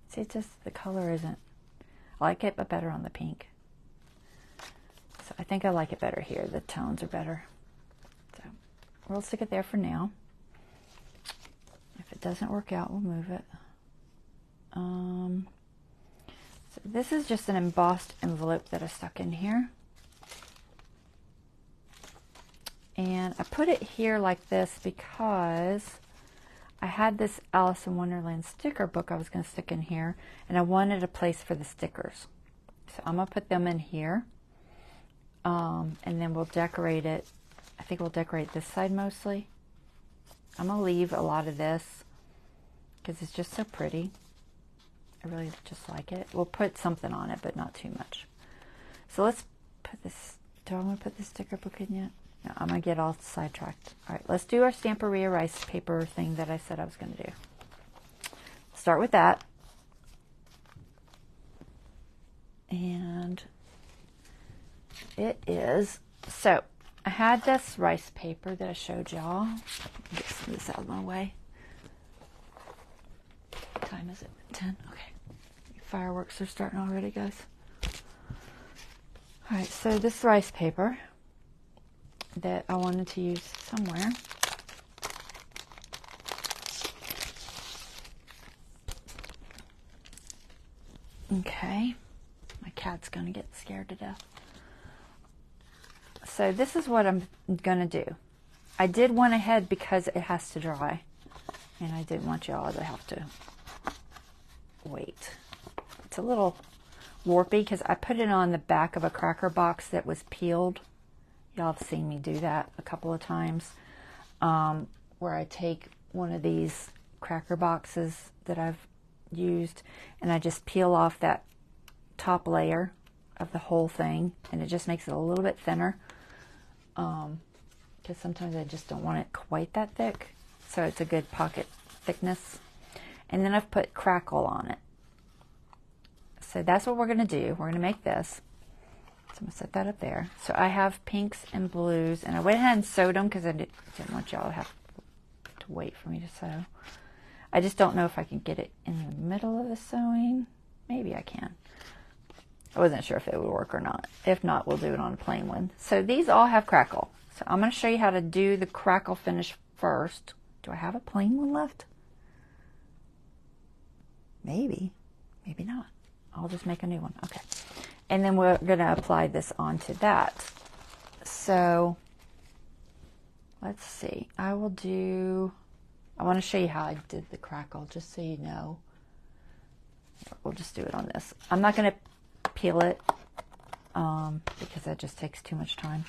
See, it's just, the color isn't, I like it, but better on the pink. So I think I like it better here. The tones are better. So we'll stick it there for now. If it doesn't work out, we'll move it. So this is just an embossed envelope that I stuck in here. And I put it here like this because I had this Alice in Wonderland sticker book I was going to stick in here, and I wanted a place for the stickers. So I'm going to put them in here, and then we'll decorate it. I think we'll decorate this side mostly. I'm going to leave a lot of this because it's just so pretty. I really just like it. We'll put something on it, but not too much. So let's put this, do I want to put the sticker book in yet? No, I'm going to get all sidetracked. All right, let's do our Stamperia rice paper thing that I said I was going to do. Start with that. And it is, so I had this rice paper that I showed y'all. Get some of this out of my way. What time is it? 10? Okay. Fireworks are starting already, guys. All right, so this rice paper that I wanted to use somewhere. Okay, my cat's gonna get scared to death. So this is what I'm gonna do. I did one ahead because it has to dry, and I didn't want y'all to have to wait. It's a little warpy because I put it on the back of a cracker box that was peeled. Y'all have seen me do that a couple of times, where I take one of these cracker boxes that I've used and I just peel off that top layer of the whole thing, and it just makes it a little bit thinner, because sometimes I just don't want it quite that thick, so it's a good pocket thickness. And then I've put crackle on it. So that's what we're going to do. We're going to make this. So I'm going to set that up there. So I have pinks and blues, and I went ahead and sewed them because I didn't want y'all to have to wait for me to sew. I just don't know if I can get it in the middle of the sewing. Maybe I can. I wasn't sure if it would work or not. If not, we'll do it on a plain one. So these all have crackle. So I'm going to show you how to do the crackle finish first. Do I have a plain one left? Maybe. Maybe not. I'll just make a new one. Okay. And then we're going to apply this onto that. So let's see. I want to show you how I did the crackle, just so you know. We'll just do it on this. I'm not going to peel it because that just takes too much time.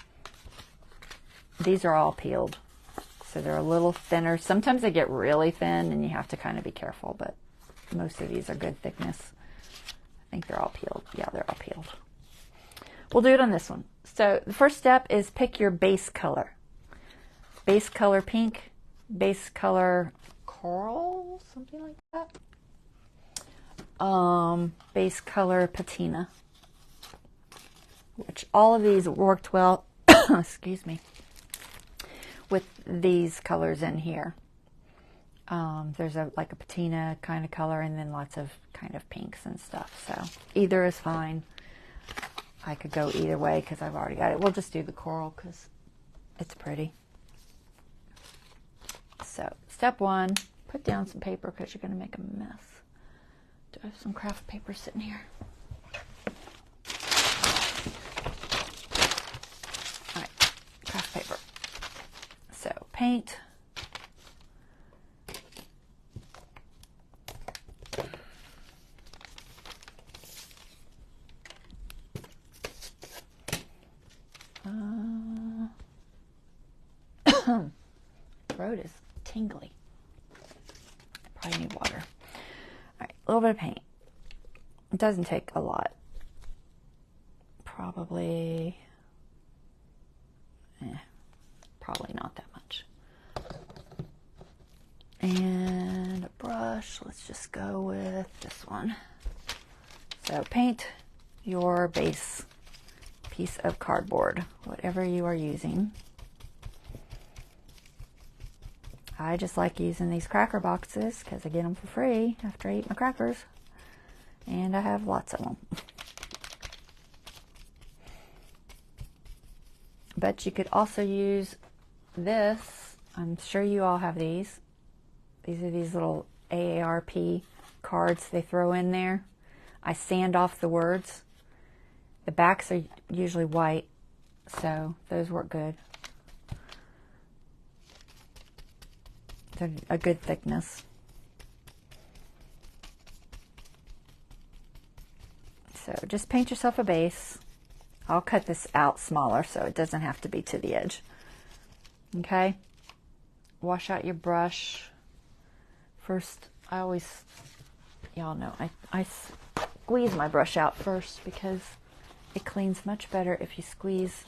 These are all peeled, so they're a little thinner. Sometimes they get really thin and you have to kind of be careful, but most of these are good thickness. I think they're all peeled. Yeah, they're all peeled. We'll do it on this one. So the first step is pick your base color. Base color pink, base color coral, something like that. Base color patina, which all of these worked well, excuse me, with these colors in here. There's like a patina kind of color, and then lots of kind of pinks and stuff. So either is fine. I could go either way because I've already got it. We'll just do the coral because it's pretty. So step one, put down some paper because you're going to make a mess. Do I have some craft paper sitting here? All right, craft paper. So paint. Throat is tingly. I probably need water. All right, a little bit of paint. It doesn't take a lot. Probably not that much. And a brush. Let's just go with this one. So paint your base piece of cardboard, whatever you are using. I just like using these cracker boxes because I get them for free after I eat my crackers. And I have lots of them. But you could also use this. I'm sure you all have these. These are these little AARP cards they throw in there. I sand off the words. The backs are usually white, so those work good. They're a good thickness. So just paint yourself a base. I'll cut this out smaller so it doesn't have to be to the edge. Okay? Wash out your brush. First, I always, y'all know, I squeeze my brush out first because it cleans much better if you squeeze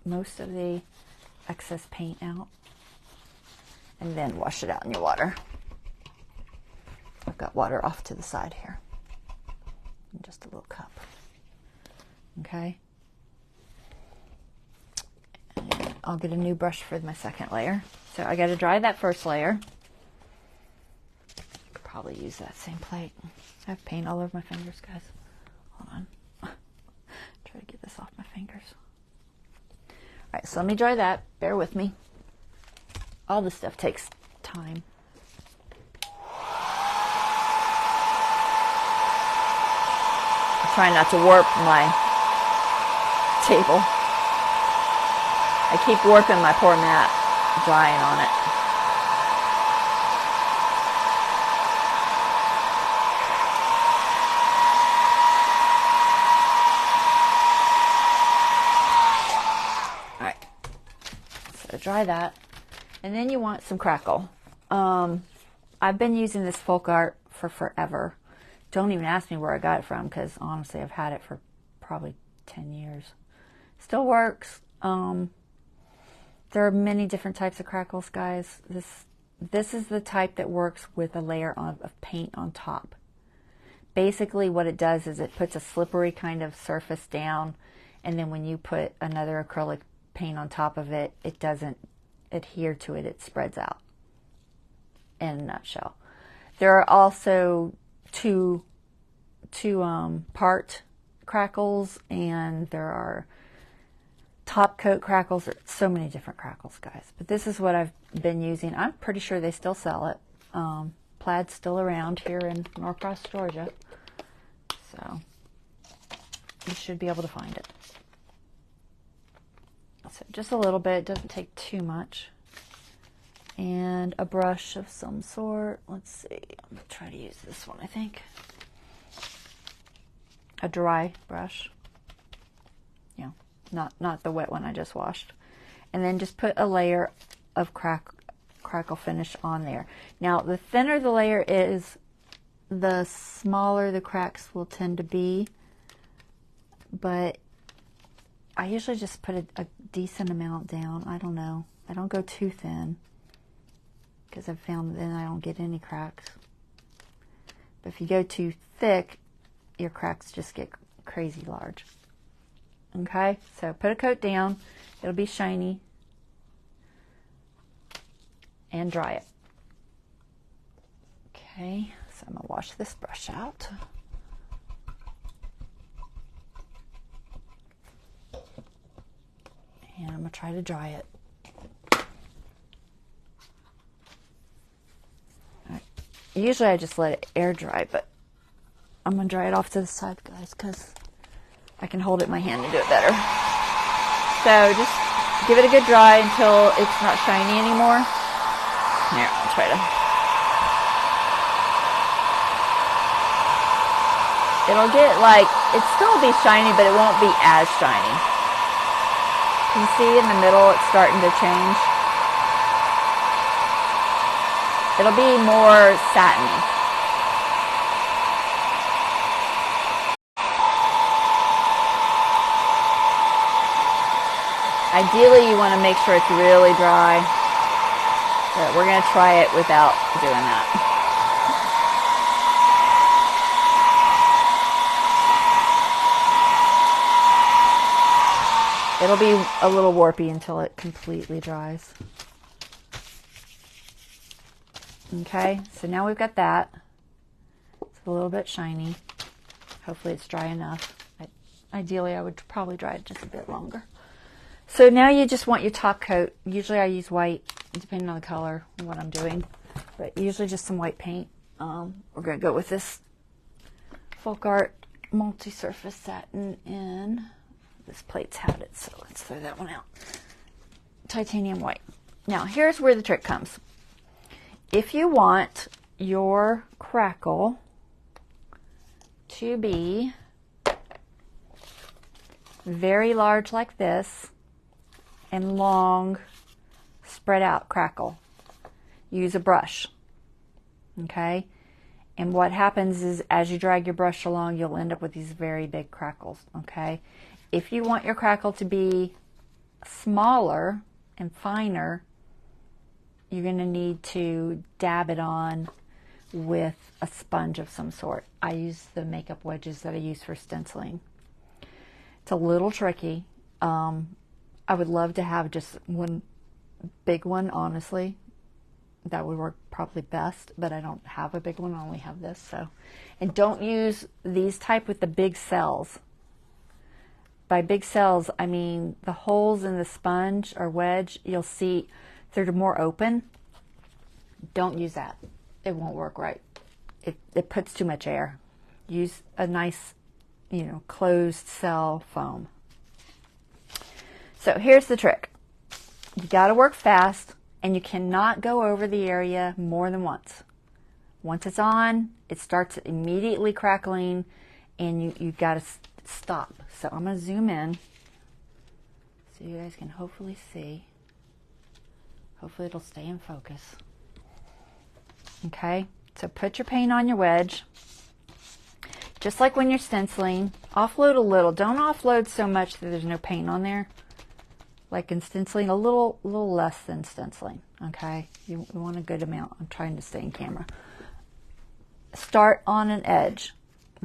most of the excess paint out. And then wash it out in your water. I've got water off to the side here. In just a little cup. Okay. And I'll get a new brush for my second layer. So I got to dry that first layer. I could probably use that same plate. I have paint all over my fingers, guys. Hold on. Try to get this off my fingers. All right, so let me dry that. Bear with me. All this stuff takes time. I'm trying not to warp my table. I keep warping my poor mat, drying on it. All right, so dry that. And then you want some crackle. I've been using this folk art for forever. Don't even ask me where I got it from because honestly I've had it for probably 10 years. Still works. There are many different types of crackles, guys. This is the type that works with a layer of paint on top. Basically what it does is it puts a slippery kind of surface down, and then when you put another acrylic paint on top of it, it doesn't adhere to it. It spreads out in a nutshell. There are also two part crackles, and there are top coat crackles. There are so many different crackles, guys, but this is what I've been using. I'm pretty sure they still sell it. Plaid's still around here in Norcross, Georgia, so you should be able to find it. So just a little bit, it doesn't take too much. And a brush of some sort. Let's see, I'm going to try to use this one, I think. A dry brush. Yeah, not the wet one I just washed. And then just put a layer of crackle finish on there. Now, the thinner the layer is, the smaller the cracks will tend to be. But I usually just put a decent amount down. I don't know. I don't go too thin because I've found then I don't get any cracks. But if you go too thick, your cracks just get crazy large. Okay, so put a coat down. It'll be shiny. And dry it. Okay, so I'm gonna wash this brush out. And I'm gonna try to dry it. Usually I just let it air dry, but I'm gonna dry it off to the side, guys, because I can hold it in my hand and do it better. So just give it a good dry until it's not shiny anymore. Here, I'll try to. It'll get like, it'll still be shiny, but it won't be as shiny. You can see in the middle it's starting to change. It'll be more satiny. Ideally, you want to make sure it's really dry, but we're going to try it without doing that. It'll be a little warpy until it completely dries. Okay, so now we've got that. It's a little bit shiny. Hopefully it's dry enough. Ideally, I would probably dry it just a bit longer. So now you just want your top coat. Usually I use white, depending on the color and what I'm doing. But usually just some white paint. We're going to go with this Folk Art Multi-Surface Satin in. This plate's had it, so let's throw that one out. Titanium white. Now here's where the trick comes. If you want your crackle to be very large like this and long, spread out crackle, use a brush, okay? And what happens is as you drag your brush along, you'll end up with these very big crackles, okay? If you want your crackle to be smaller and finer, you're going to need to dab it on with a sponge of some sort. I use the makeup wedges that I use for stenciling. It's a little tricky. I would love to have just one big one, honestly. That would work probably best, but I don't have a big one. I only have this. So, and don't use these type with the big cells. By big cells, I mean the holes in the sponge or wedge, you'll see they're more open. Don't use that. It won't work right. It puts too much air. Use a nice, closed cell foam. So here's the trick. You got to work fast, and you cannot go over the area more than once. Once it's on, it starts immediately crackling, and you've got to stop. So I'm going to zoom in so you guys can hopefully see. Hopefully it'll stay in focus. Okay, so put your paint on your wedge. Just like when you're stenciling, offload a little. Don't offload so much that there's no paint on there. Like in stenciling, a little less than stenciling. Okay, you want a good amount. I'm trying to stay in camera. Start on an edge.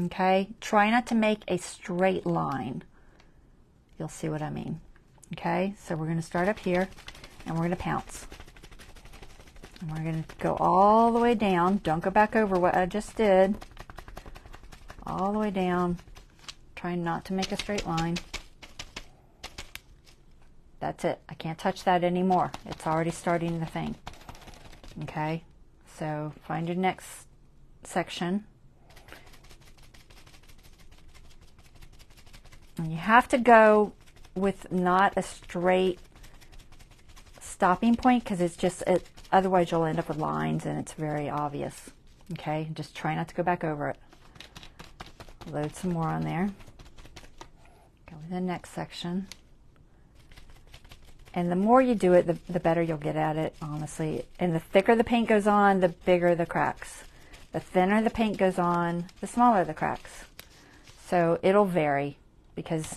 Okay, try not to make a straight line. You'll see what I mean. Okay, so we're going to start up here and we're going to pounce. And we're going to go all the way down. Don't go back over what I just did. All the way down. Trying not to make a straight line. That's it. I can't touch that anymore. It's already starting the thing. Okay, so find your next section. And you have to go with not a straight stopping point because it's just, otherwise you'll end up with lines and it's very obvious. Okay, just try not to go back over it. Load some more on there. Go to the next section. And the more you do it, the better you'll get at it, honestly. And the thicker the paint goes on, the bigger the cracks. The thinner the paint goes on, the smaller the cracks. So it'll vary. Because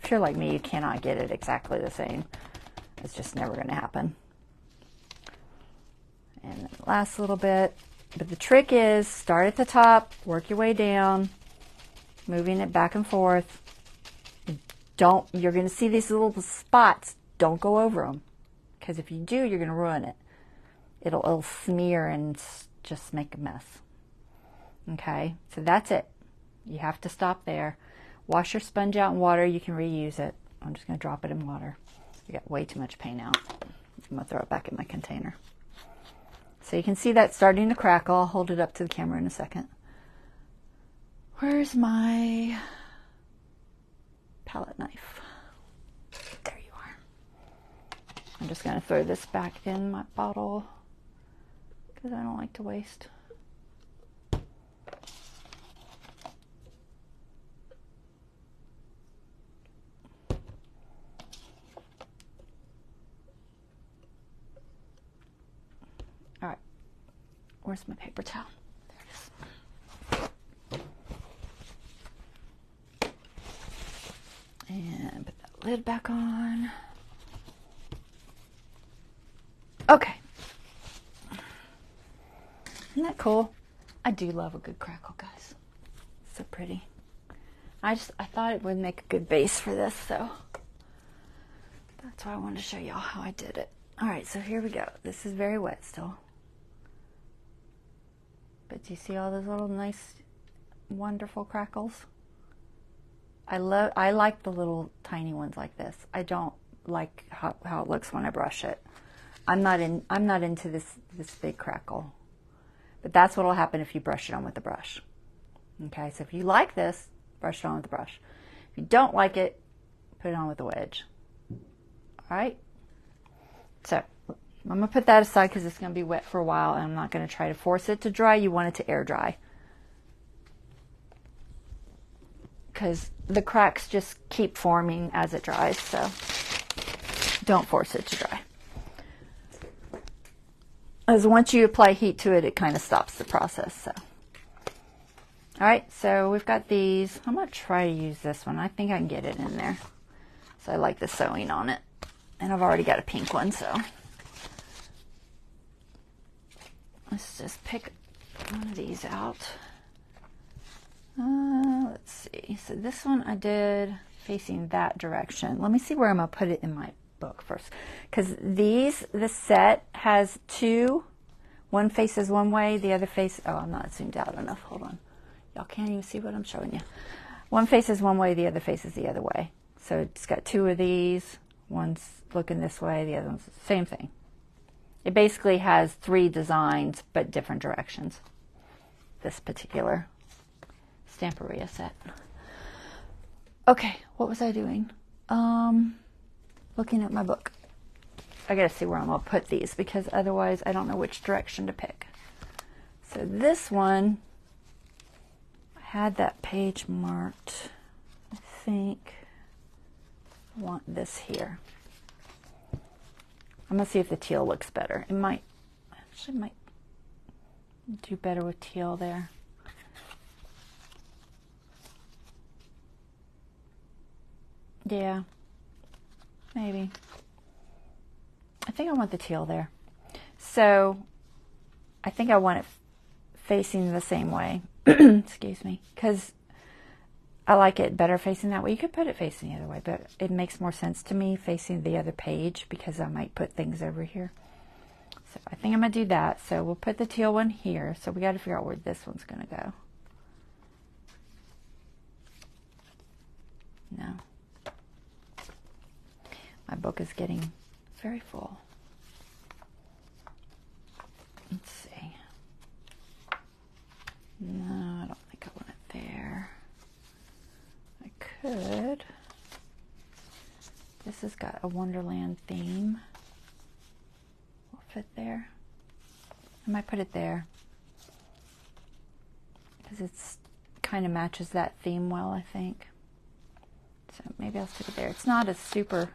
if you're like me, you cannot get it exactly the same. It's just never going to happen. And then last little bit. But the trick is start at the top, work your way down, moving it back and forth. You're going to see these little spots. Don't go over them. Because if you do, you're going to ruin it. It'll smear and just make a mess. Okay, so that's it. You have to stop there. Wash your sponge out in water. You can reuse it. I'm just going to drop it in water. I got way too much paint out. I'm going to throw it back in my container. So you can see that starting to crackle. I'll hold it up to the camera in a second. Where's my palette knife? There you are. I'm just going to throw this back in my bottle because I don't like to waste. All right, where's my paper towel? There it is. And put that lid back on. Okay. Isn't that cool? I do love a good crackle, guys. So pretty. I thought it would make a good base for this, so that's why I wanted to show y'all how I did it. All right, so here we go. This is very wet still. But do you see all those little nice, wonderful crackles? I like the little tiny ones like this. I don't like how it looks when I brush it. I'm not into this big crackle. But that's what will happen if you brush it on with the brush. Okay, so if you like this, brush it on with the brush. If you don't like it, put it on with the wedge. All right? So I'm going to put that aside because it's going to be wet for a while, and I'm not going to try to force it to dry. You want it to air dry, because the cracks just keep forming as it dries, so don't force it to dry. As once you apply heat to it, it kind of stops the process. So, all right, so we've got these. I'm going to try to use this one. I think I can get it in there. So I like the sewing on it, and I've already got a pink one, so let's just pick one of these out. Let's see. So this one I did facing that direction. Let me see where I'm going to put it in my book first. Because this set has two. One faces one way, the other face... Oh, I'm not zoomed out enough. Hold on. Y'all can't even see what I'm showing you. One faces one way, the other faces the other way. So it's got two of these. One's looking this way, the other one's the same thing. It basically has three designs, but different directions. This particular Stamperia set. Okay, what was I doing? Looking at my book. I gotta see where I'm gonna put these because otherwise I don't know which direction to pick. So this one, I had that page marked. I think I want this here. I'm gonna see if the teal looks better. It might, actually might do better with teal there. Yeah, maybe. I think I want the teal there. So I think I want it facing the same way. Excuse me. Because I like it better facing that way. You could put it facing the other way, but it makes more sense to me facing the other page because I might put things over here. So I think I'm going to do that. So we'll put the teal one here. So we got to figure out where this one's going to go. No. My book is getting very full. Let's see. No, I don't think I want it there. I could. This has got a Wonderland theme. Will fit there. I might put it there because it's kind of matches that theme well, I think. So maybe I'll stick it there. It's not a super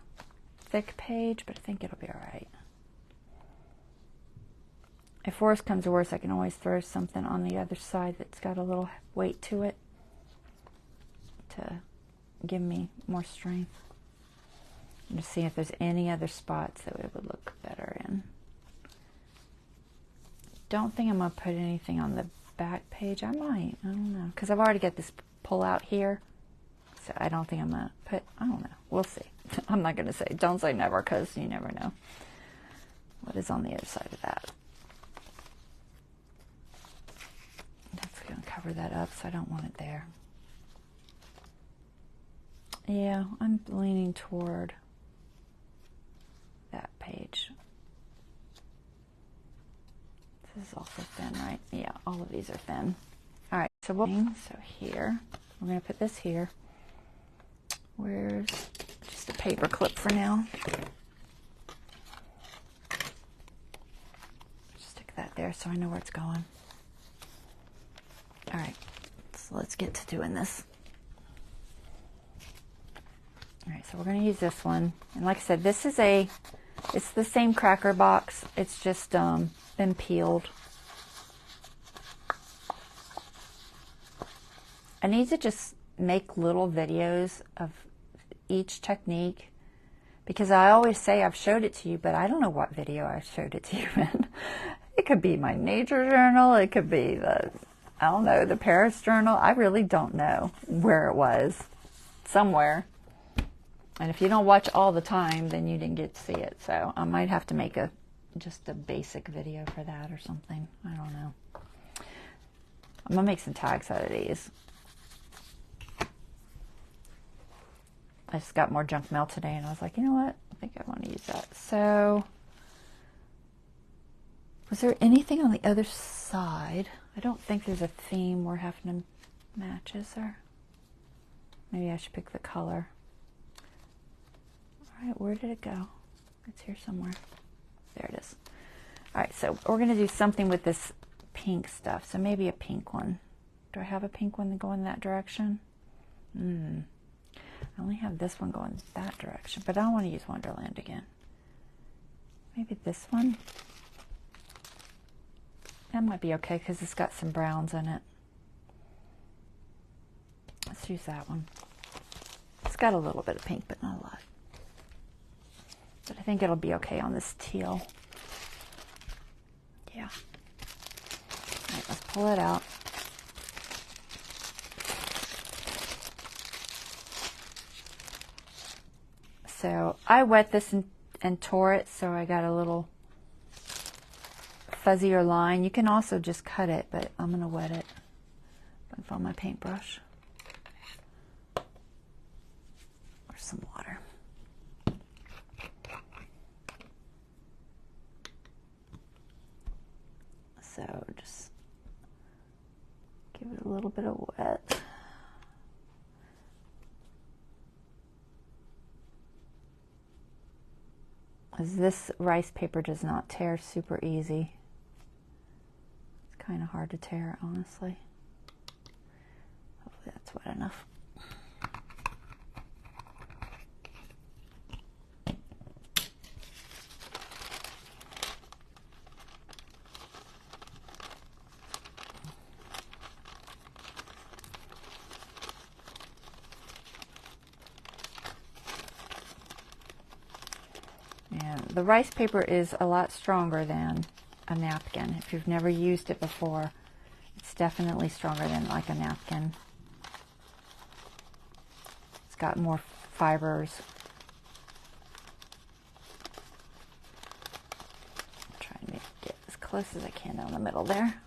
thick page, but I think it'll be all right. If worse comes to worse, I can always throw something on the other side that's got a little weight to it to give me more strength. And to see if there's any other spots that it would look better in. Don't think I'm going to put anything on the back page. I might. I don't know. Because I've already got this pull out here. So I don't think I'm going to put, I don't know. We'll see. I'm not going to say, don't say never, because you never know what is on the other side of that. That's going to cover cover that up, so I don't want it there. Yeah, I'm leaning toward that page. This is also thin, right? Yeah, all of these are thin. All right, so here, we're going to put this here. Where's just a paper clip for now? Stick that there so I know where it's going. All right, so let's get to doing this. All right, so we're going to use this one. And like I said, this is it's the same cracker box. It's just been peeled. I need to just make little videos of each technique, because I always say I've showed it to you, but I don't know what video I showed it to you in. It could be my nature journal. It could be I don't know, the Paris journal. I really don't know where it was. Somewhere. And if you don't watch all the time, then you didn't get to see it. So I might have to make just a basic video for that or something. I don't know. I'm going to make some tags out of these. I just got more junk mail today, and I was like, you know what? I think I want to use that. So, was there anything on the other side? I don't think there's a theme we're having to match, is there? Maybe I should pick the color. All right, where did it go? It's here somewhere. There it is. All right, so we're going to do something with this pink stuff. So maybe a pink one. Do I have a pink one going in that direction? I only have this one going that direction, but I don't want to use Wonderland again. Maybe this one? That might be okay because it's got some browns in it. Let's use that one. It's got a little bit of pink, but not a lot. But I think it'll be okay on this teal. Yeah. All right, let's pull it out. So I wet this and tore it, so I got a little fuzzier line. You can also just cut it, but I'm going to wet it. I'll find my paintbrush. Or some water. So just give it a little bit of wet. As this rice paper does not tear super easy. It's kind of hard to tear, honestly. Hopefully that's wet enough. The rice paper is a lot stronger than a napkin. If you've never used it before, it's definitely stronger than like a napkin. It's got more fibers. I'm trying to get as close as I can down the middle there.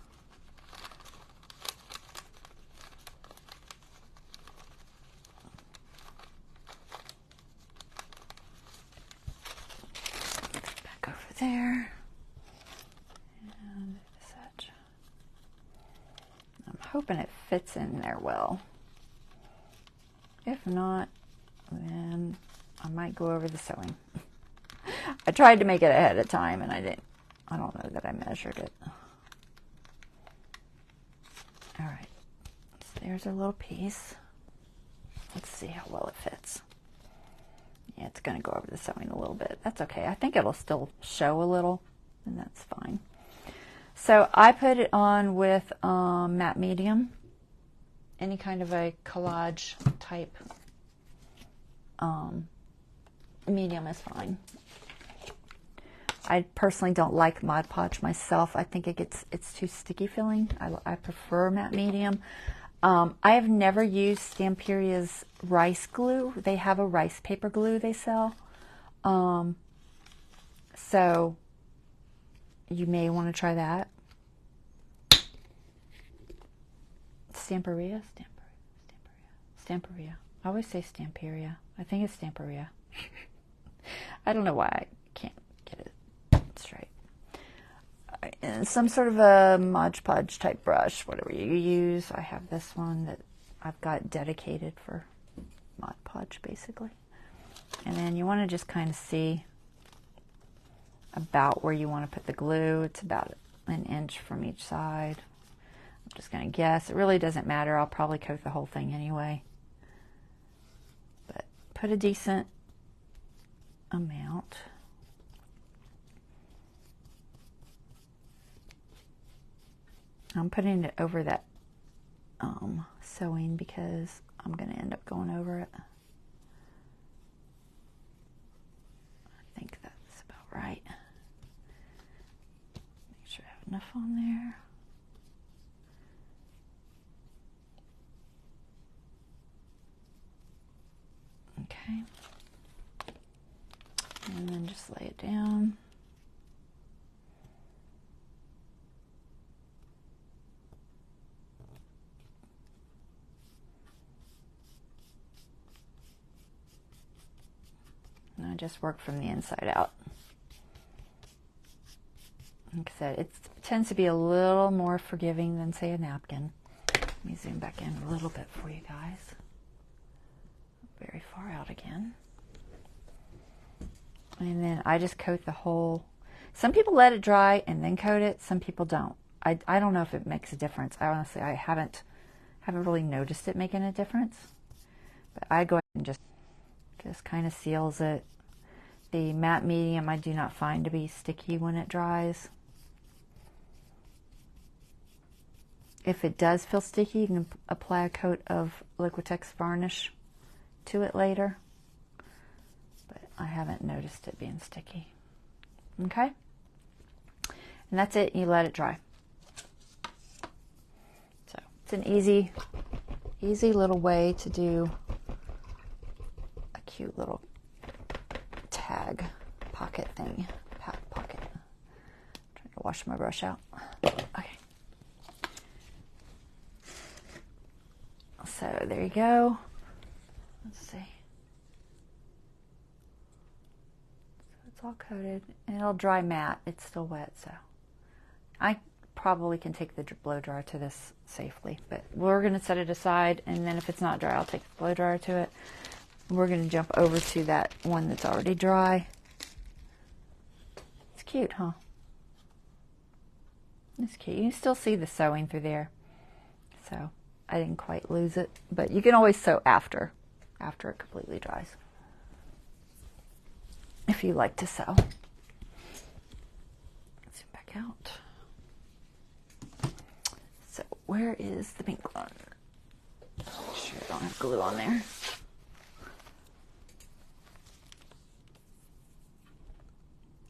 There, and such. I'm hoping it fits in there well. If not, then I might go over the sewing. I tried to make it ahead of time, and I don't know that I measured it. All right, so there's a little piece. Let's see how well it fits. Yeah, it's going to go over the sewing a little bit. That's okay. I think it'll still show a little, and that's fine. So I put it on with matte medium. Any kind of a collage type medium is fine. I personally don't like Mod Podge myself. I think it's too sticky feeling. I prefer matte medium. I have never used Stamperia's rice glue. They have a rice paper glue they sell. So you may want to try that. Stamperia? Stamperia. I always say Stamperia. I think it's Stamperia. I don't know why I can't get it straight. And some sort of a Mod Podge type brush, whatever you use. I have this one that I've got dedicated for Mod Podge, basically. And then you want to just kind of see about where you want to put the glue. It's about an inch from each side. I'm just going to guess. It really doesn't matter. I'll probably coat the whole thing anyway. But put a decent amount. I'm putting it over that sewing because I'm going to end up going over it. I think that's about right. Make sure I have enough on there. Okay. And then just lay it down. And I just work from the inside out. Like I said, it tends to be a little more forgiving than, say, a napkin. Let me zoom back in a little bit for you guys. Very far out again. And then I just coat the whole. Some people let it dry and then coat it. Some people don't. I don't know if it makes a difference. I haven't really noticed it making a difference. But I go ahead and just kind of seals it. The matte medium I do not find to be sticky when it dries. If it does feel sticky, you can apply a coat of Liquitex varnish to it later. But I haven't noticed it being sticky. Okay? And that's it. You let it dry. So it's an easy little way to do a cute little tag pocket thing. Pocket. I'm trying to wash my brush out. Okay. So there you go. Let's see. So it's all coated and it'll dry matte. It's still wet, so I probably can take the blow dryer to this safely, but we're going to set it aside, and then if it's not dry, I'll take the blow dryer to it. We're going to jump over to that one that's already dry. It's cute, huh? It's cute. You can still see the sewing through there. So I didn't quite lose it, but you can always sew after it completely dries, if you like to sew. Let's zoom back out. So where is the pink one? Make sure I don't have glue on there.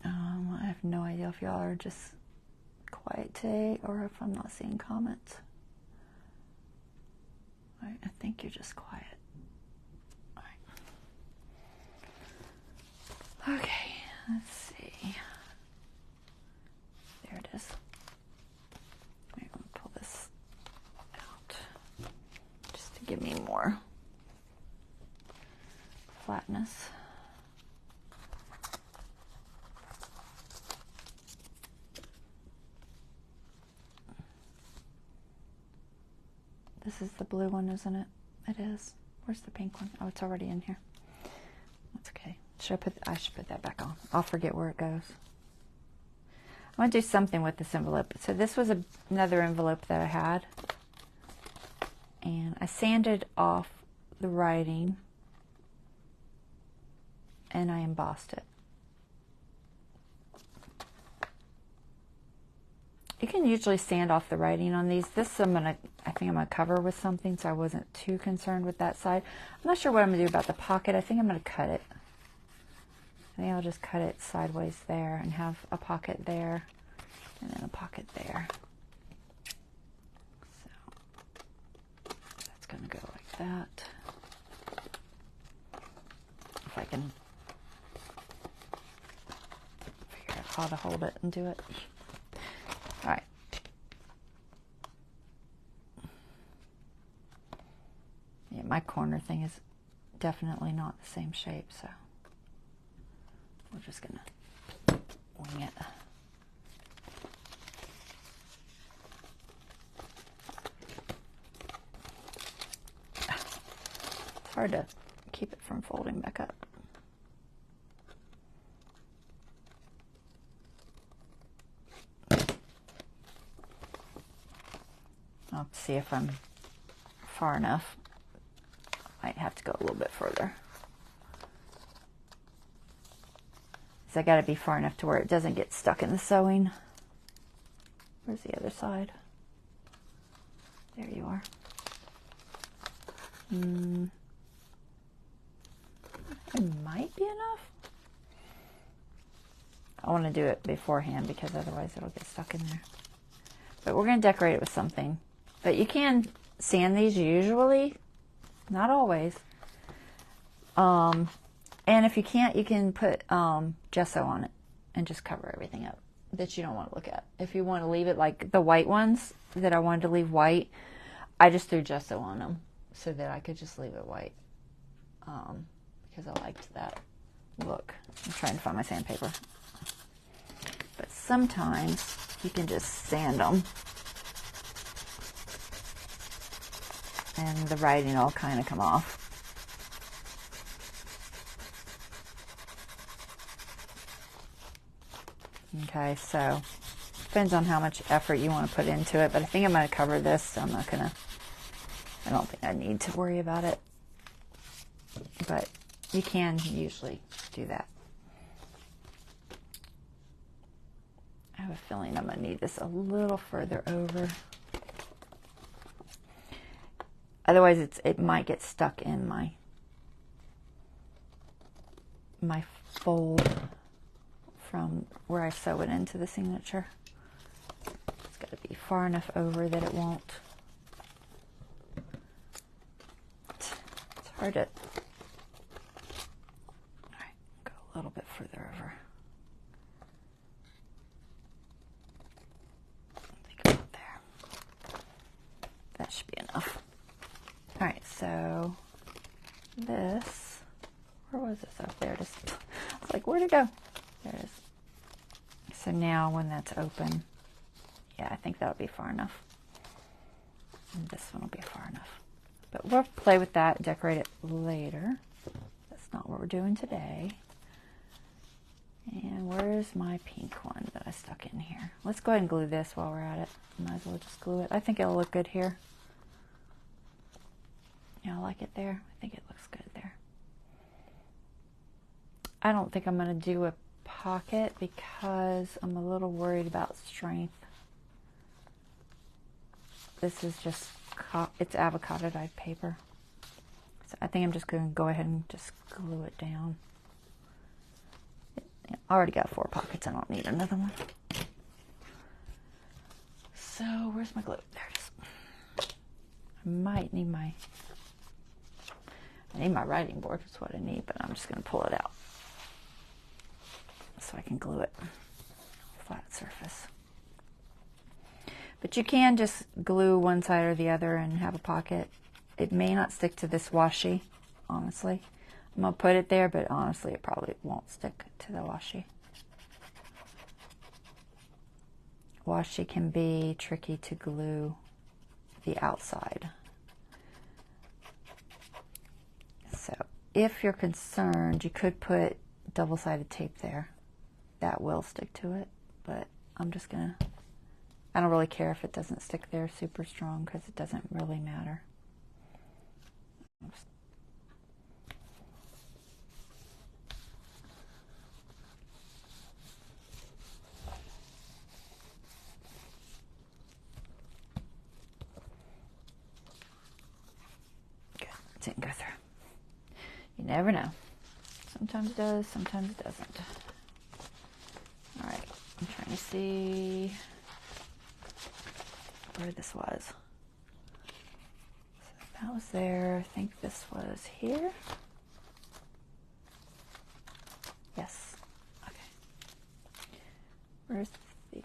I have no idea if y'all are just quiet today or if I'm not seeing comments. All right, I think you're just quiet. All right. Okay, let's see. There it is. I'm going to pull this out just to give me more flatness. This is the blue one, isn't it? It is. Where's the pink one? Oh, it's already in here. That's okay. I should put that back on. I'll forget where it goes. I want to do something with this envelope. So this was another envelope that I had. And I sanded off the writing. And I embossed it. You can usually sand off the writing on these. This I think I'm gonna cover with something, so I wasn't too concerned with that side. I'm not sure what I'm gonna do about the pocket. I think I'm gonna cut it. I think I'll just cut it sideways there and have a pocket there and then a pocket there. So that's gonna go like that. If I can figure out how to hold it and do it. All right. my corner thing is definitely not the same shape, so we're just gonna wing it. It's hard to keep it from folding back up. I'll see if I'm far enough. Might have to go a little bit further. So I got to be far enough to where it doesn't get stuck in the sewing. Where's the other side? There you are. It might be enough. I want to do it beforehand because otherwise it'll get stuck in there. But we're going to decorate it with something. But you can sand these usually, not always. And if you can't, you can put gesso on it and just cover everything up that you don't want to look at. If you want to leave it like the white ones that I wanted to leave white, I just threw gesso on them so that I could just leave it white because I liked that look. I'm trying to find my sandpaper. But sometimes you can just sand them and the writing will kind of come off. Okay, so depends on how much effort you want to put into it, but I think I'm going to cover this, so I'm not going to, I don't think I need to worry about it, but you can usually do that. I have a feeling I'm going to need this a little further over. Otherwise, it might get stuck in my fold from where I sew it into the signature. It's got to be far enough over that it won't. It's hard to. All right, go a little bit further over. I think about there. That should be enough. All right, so this, where was this? Up there. Just, I was like, where'd it go? There it is. So now when that's open, yeah, I think that'll be far enough. And this one will be far enough. But we'll play with that, decorate it later. That's not what we're doing today. And where's my pink one that I stuck in here? Let's go ahead and glue this while we're at it. Might as well just glue it. I think it'll look good here. Yeah, I like it there. I think it looks good there. I don't think I'm going to do a pocket because I'm a little worried about strength. This is just, it's avocado dyed paper. So I think I'm just going to go ahead and just glue it down. I already got 4 pockets. I don't need another one. So where's my glue? There it is. I might need my, writing board. That's what I need, but I'm just going to pull it out so I can glue it. Flat surface. But you can just glue one side or the other and have a pocket. It may not stick to this washi, honestly. I'm going to put it there, but honestly it probably won't stick to the washi. Washi can be tricky to glue the outside. So if you're concerned, you could put double-sided tape there. That will stick to it, but I'm just gonna, I don't really care if it doesn't stick there super strong because it doesn't really matter. Oops. Good, it didn't go through. You never know. Sometimes it does, sometimes it doesn't. All right, I'm trying to see where this was. So that was there. I think this was here. Yes. Okay. Where's the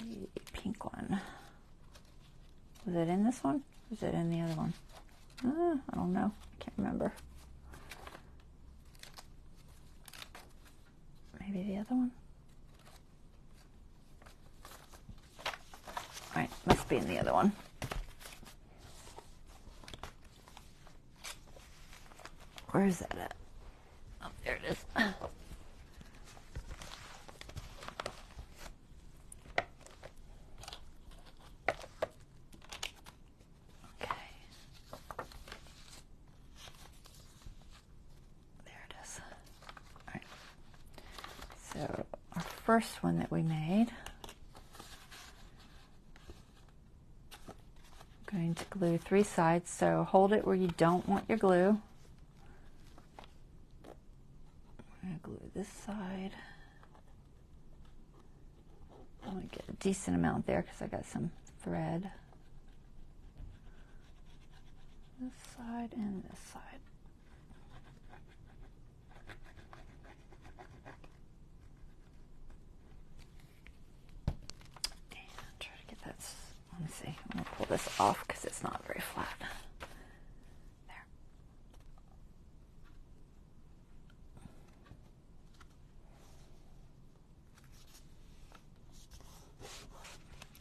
pink one? Was it in this one? Was it in the other one? I don't know. I Can't remember. Maybe the other one. All right, must be in the other one. Where is that at? Oh, there it is. So our first one that we made, I'm going to glue 3 sides. So hold it where you don't want your glue. I'm going to glue this side. I'm going to get a decent amount there because I got some thread. This side and this side. Let me see, I'm going to pull this off because it's not very flat. There.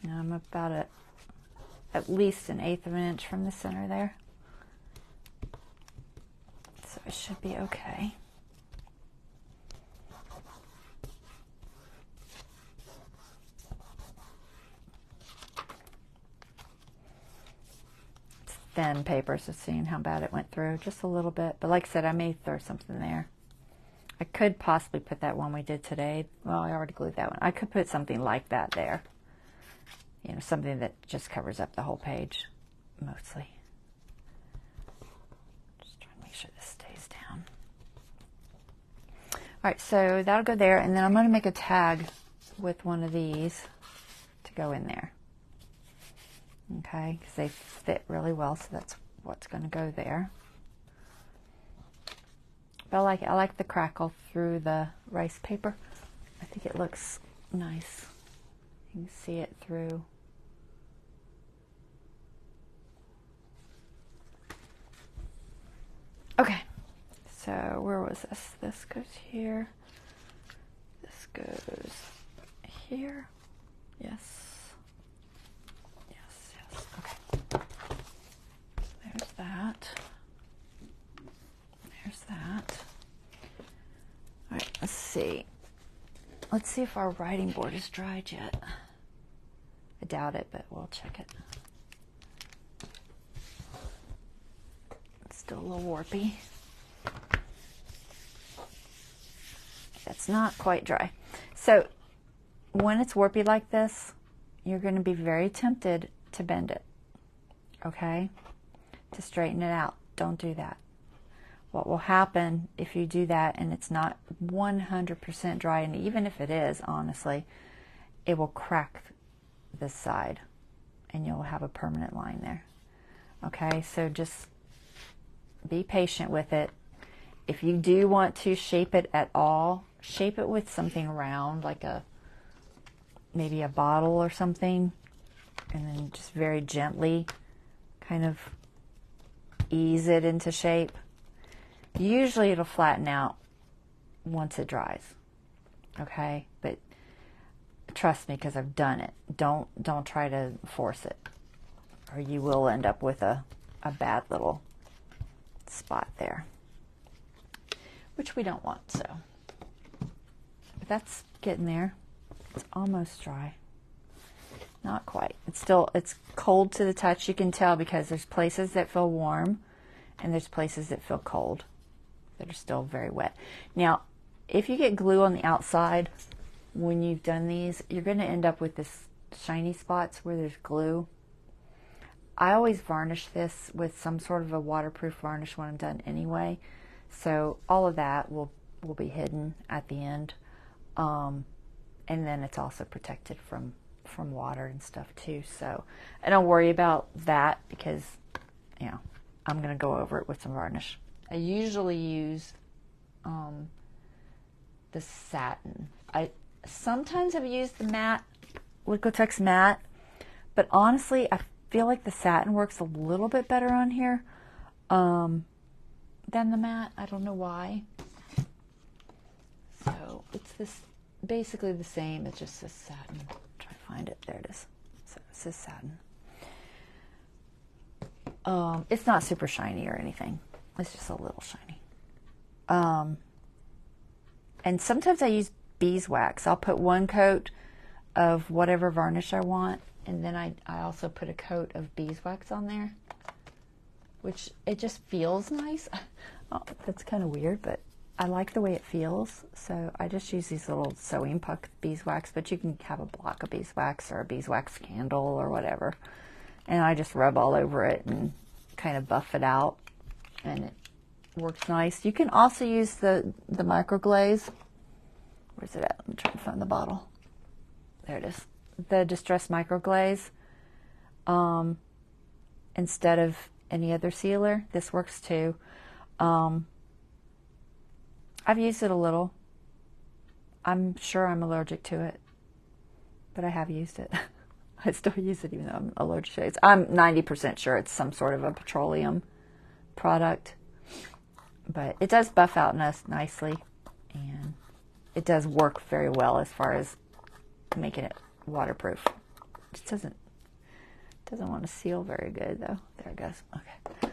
Now I'm about at least 1/8 of an inch from the center there. So it should be okay. Thin paper, so seeing how bad it went through, just a little bit. But like I said, I may throw something there. I could possibly put that one we did today. Well, I already glued that one. I could put something like that there. You know, something that just covers up the whole page, mostly. Just trying to make sure this stays down. All right, so that'll go there, and then I'm going to make a tag with one of these to go in there. Okay, because they fit really well, so that's what's going to go there. But I like the crackle through the rice paper. I think it looks nice. You can see it through. Okay, so where was this? This goes here. This goes here. Yes. Okay, there's that. There's that. All right, let's see. Let's see if our writing board is dried yet. I doubt it, but we'll check it. It's still a little warpy. That's not quite dry. So when it's warpy like this, you're going to be very tempted to bend it, okay? To straighten it out. Don't do that. What will happen if you do that and it's not 100% dry, and even if it is, honestly, it will crack this side and you'll have a permanent line there. Okay, so just be patient with it. If you do want to shape it at all, shape it with something round, like maybe a bottle or something, and then just very gently kind of ease it into shape. Usually it'll flatten out once it dries, okay? But trust me, because I've done it. Don't try to force it, or you will end up with a bad little spot there, which we don't want. So, but that's getting there. It's almost dry. Not quite. It's cold to the touch. You can tell because there's places that feel warm and there's places that feel cold that are still very wet. Now, if you get glue on the outside when you've done these, you're going to end up with this shiny spots where there's glue. I always varnish this with some sort of a waterproof varnish when I'm done anyway. So all of that will be hidden at the end. And then it's also protected from water and stuff too. So I don't worry about that because, you know, I'm going to go over it with some varnish. I usually use the satin. I sometimes have used the matte, Liquitex matte, but honestly I feel like the satin works a little bit better on here. than the matte. I don't know why. So it's this basically the same. It's just this satin. Try to find it. There it is. So it's this satin. It's not super shiny or anything. It's just a little shiny. And sometimes I use beeswax. I'll put one coat of whatever varnish I want, and then I also put a coat of beeswax on there, which it just feels nice. Oh, that's kind of weird, but I like the way it feels. So I just use these little sewing puck beeswax, but you can have a block of beeswax or a beeswax candle or whatever. And I just rub all over it and kind of buff it out, and it works nice. You can also use the microglaze. Where's it at? I'm trying to find the bottle. There it is. The Distress Microglaze. Instead of any other sealer. This works too. I've used it a little. I'm sure I'm allergic to it, but I have used it. I still use it even though I'm allergic to it. I'm 90% sure it's some sort of a petroleum product, but it does buff out nicely, and it does work very well as far as making it waterproof. It doesn't want to seal very good though. There it goes. Okay.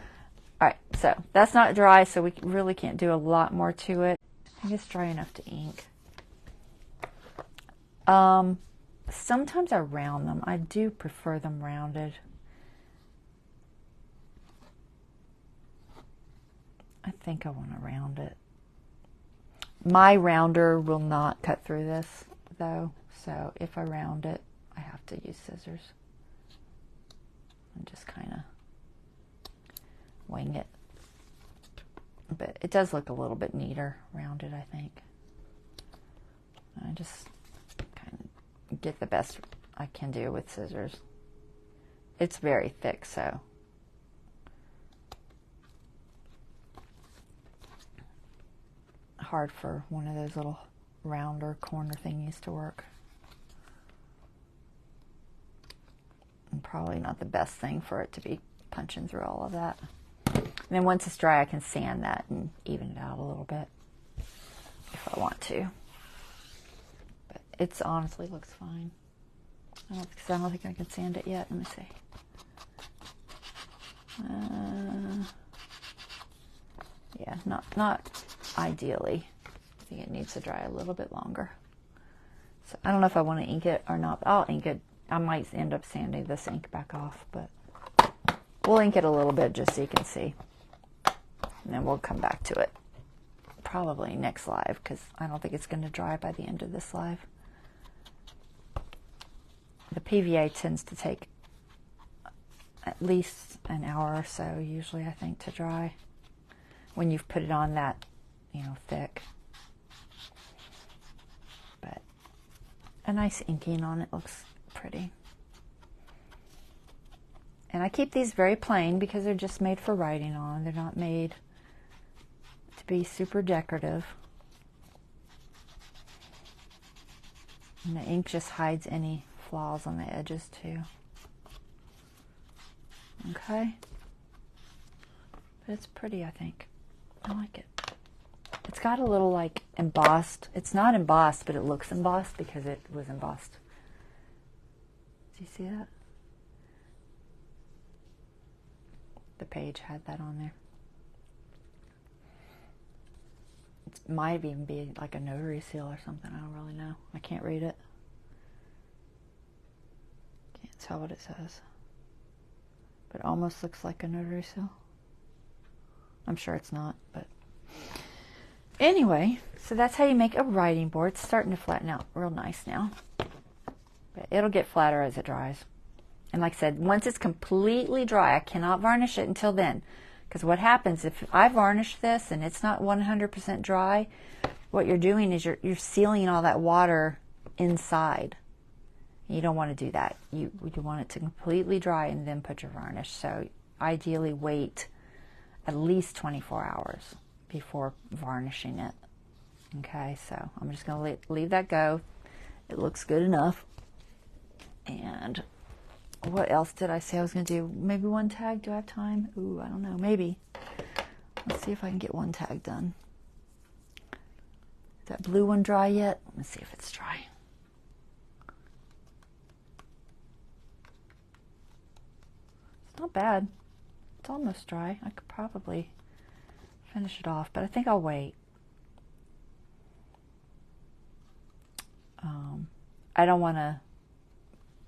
All right, so that's not dry, so we really can't do a lot more to it. I think it's dry enough to ink. Sometimes I round them. I do prefer them rounded. I think I want to round it. My rounder will not cut through this though, so if I round it, I have to use scissors and just kind of wing it. But it does look a little bit neater rounded, I think. I just kind of get the best I can do with scissors. It's very thick, so hard for one of those little rounder corner thingies to work. And probably not the best thing for it to be punching through all of that. And then once it's dry, I can sand that and even it out a little bit if I want to. But it's honestly looks fine. I don't think I can sand it yet. Let me see. Yeah, not ideally. I think it needs to dry a little bit longer. So I don't know if I want to ink it or not. But I'll ink it. I might end up sanding this ink back off, but we'll ink it a little bit just so you can see. And then we'll come back to it probably next live, because I don't think it's going to dry by the end of this live. The PVA tends to take at least an hour or so usually, I think, to dry when you've put it on that, thick. But a nice inking on it looks pretty. And I keep these very plain because they're just made for writing on. They're not made to be super decorative. And the ink just hides any flaws on the edges too. Okay. But it's pretty, I think. I like it. It's got a little like embossed. It's not embossed, but it looks embossed because it was embossed. Do you see that? The page had that on there. It might even be like a notary seal or something. I don't really know. I can't read it. Can't tell what it says. But it almost looks like a notary seal. I'm sure it's not, but anyway, so that's how you make a writing board. It's starting to flatten out real nice now. But it'll get flatter as it dries. And like I said, once it's completely dry, I cannot varnish it until then. Because what happens if I varnish this and it's not 100% dry, what you're doing is you're sealing all that water inside. You don't want to do that. You want it to completely dry and then put your varnish. So ideally wait at least 24 hours before varnishing it. Okay, so I'm just going to leave that go. It looks good enough. And what else did I say I was going to do? Maybe one tag. Do I have time? Ooh, I don't know. Maybe. Let's see if I can get one tag done. Is that blue one dry yet? Let me see if it's dry. It's not bad. It's almost dry. I could probably finish it off, but I think I'll wait. I don't want to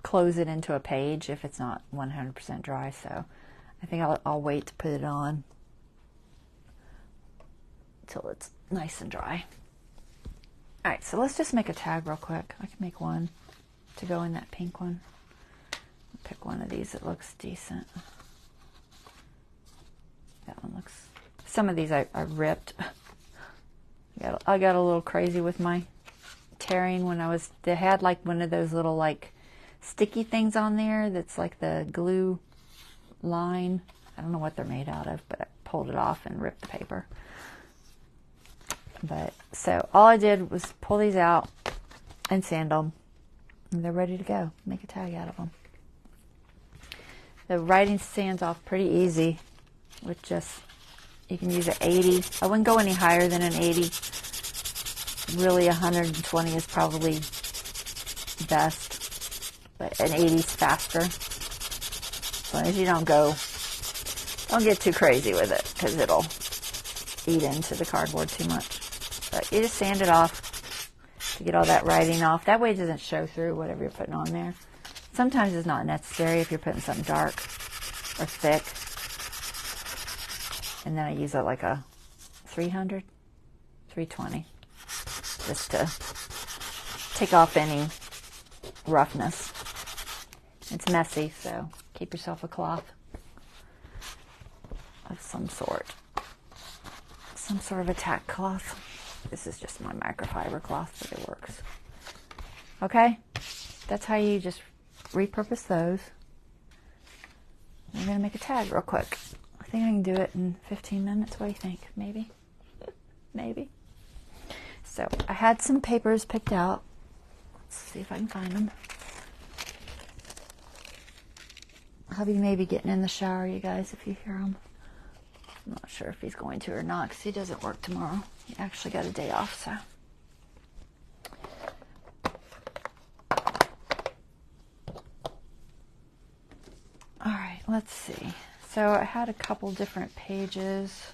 close it into a page if it's not 100% dry, so I think I'll wait to put it on until it's nice and dry. Alright, so let's just make a tag real quick. I can make one to go in that pink one. I'll pick one of these that looks decent. That one looks... Some of these I ripped. I got a little crazy with my tearing when they had like one of those little like sticky things on there that's like the glue line. I don't know what they're made out of, but I pulled it off and ripped the paper. But so all I did was pull these out and sand them, and they're ready to go. Make a tag out of them. The writing sands off pretty easy with just, you can use an 80. I wouldn't go any higher than an 80. Really 120 is probably best, but an 80 is faster. As long as you don't get too crazy with it, because it'll eat into the cardboard too much. But you just sand it off to get all that writing off. That way it doesn't show through whatever you're putting on there. Sometimes it's not necessary if you're putting something dark or thick. And then I use it like a 300, 320, just to take off any roughness. It's messy, so keep yourself a cloth of some sort of a tack cloth. This is just my microfiber cloth, but it works. Okay, that's how you just repurpose those. I'm gonna make a tag real quick. I think I can do it in 15 minutes. What do you think? Maybe? Maybe. So I had some papers picked out. Let's see if I can find them. Hubby may be getting in the shower, you guys, if you hear him. I'm not sure if he's going to or not, because he doesn't work tomorrow. He actually got a day off, so. All right, let's see. So I had a couple different pages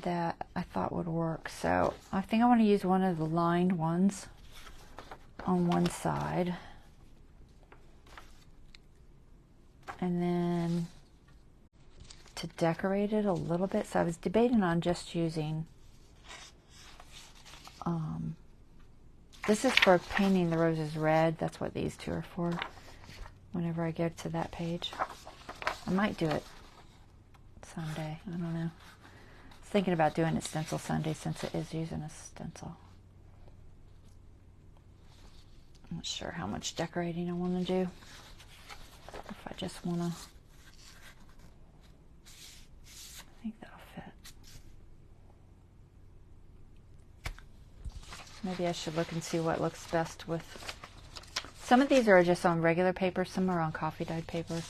that I thought would work. So I think I want to use one of the lined ones on one side. And then to decorate it a little bit. So I was debating on just using, this is for painting the roses red. That's what these two are for. Whenever I get to that page. I might do it Sunday. I don't know. I was thinking about doing it stencil Sunday since it is using a stencil. I'm not sure how much decorating I want to do. If I just want to... I think that'll fit. Maybe I should look and see what looks best with... Some of these are just on regular paper, some are on coffee dyed paper.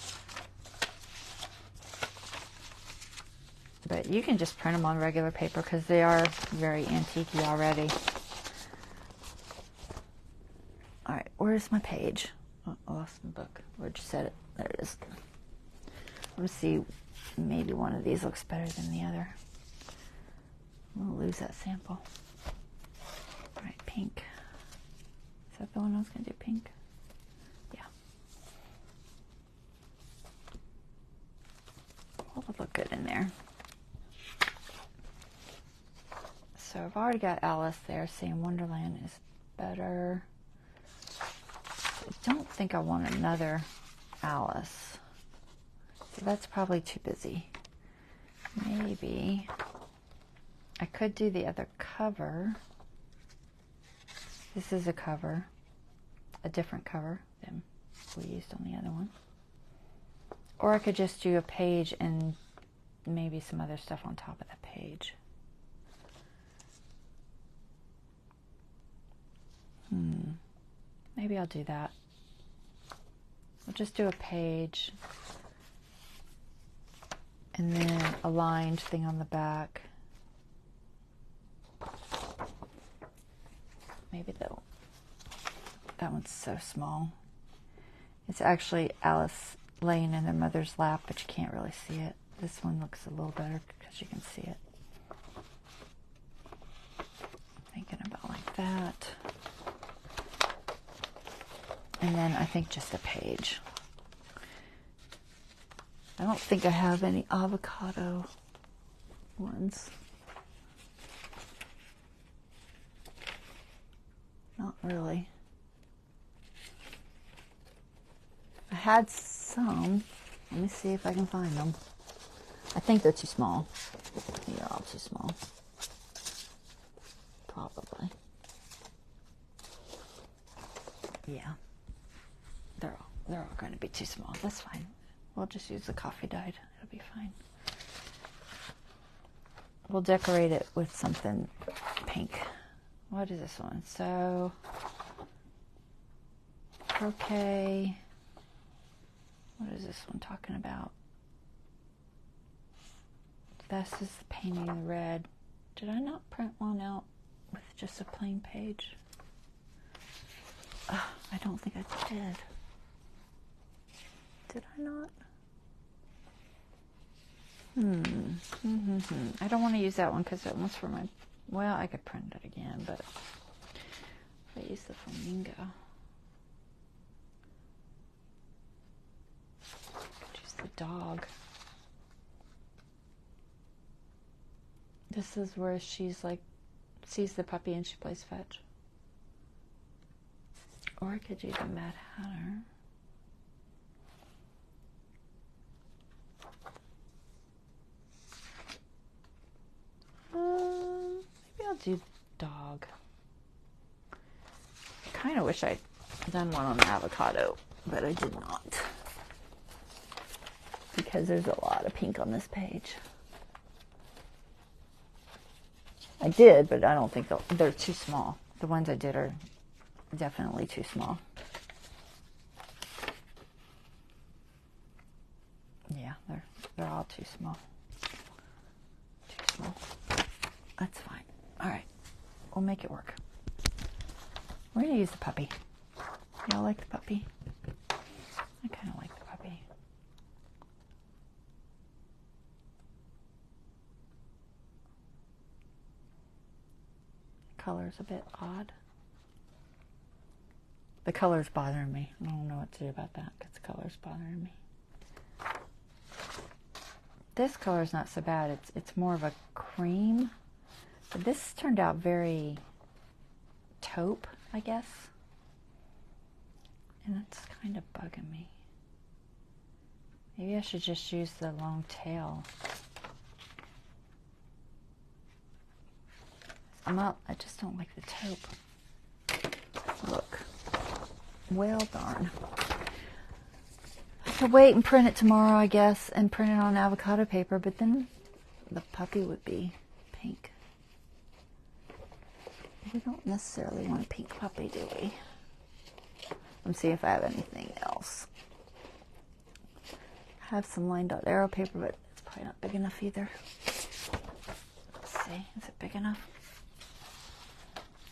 But you can just print them on regular paper because they are very antique-y already. Alright, where's my page? Oh, I lost the book. Where'd you set it? There it is. Let's see, maybe one of these looks better than the other. I'm going to lose that sample. Alright, pink. Is that the one I was going to do, pink? Yeah. What would look good in there? So I've already got Alice there, saying Wonderland is better. I don't think I want another Alice. So that's probably too busy. Maybe I could do the other cover. This is a cover, a different cover than we used on the other one. Or I could just do a page and maybe some other stuff on top of the page. Maybe I'll do that. We'll just do a page And then a lined thing on the back. Maybe that one's so small. It's actually Alice laying in her mother's lap, but you can't really see it. This one looks a little better because you can see it. Thinking about like that. And then I think just a page. I don't think I have any avocado ones. Not really. I had some. Let me see if I can find them. I think they're too small. They're all too small. Probably. Yeah. They're all going to be too small. That's fine. We'll just use the coffee dyed. It'll be fine. We'll decorate it with something pink. What is this one? So, croquet. What is this one talking about? This is the painting the red. Did I not print one out with just a plain page? I don't think I did. Did I not? I don't want to use that one because that one's for my... Well, I could print it again, but if I use the flamingo. I could use the dog. This is where she's like, sees the puppy and she plays fetch. Or I could use a Mad Hatter. Maybe I'll do dog. I kind of wish I'd done one on the avocado, but I did not. Because there's a lot of pink on this page. I did, but I don't think they're too small. The ones I did are definitely too small. Yeah, they're all too small. Too small. That's fine. All right, we'll make it work. We're gonna use the puppy. Y'all like the puppy? I kind of like the puppy. Color's a bit odd. The color's bothering me. I don't know what to do about that because the color's bothering me. This color's not so bad. It's more of a cream. But this turned out very taupe, I guess. And that's kind of bugging me. Maybe I should just use the long tail. I just don't like the taupe. Look. Well, darn. I could wait and print it tomorrow, I guess, and print it on avocado paper, but then the puppy would be pink. We don't necessarily want a pink puppy, do we? Let me see if I have anything else. I have some LineDotArrow paper, but it's probably not big enough either. Let's see. Is it big enough?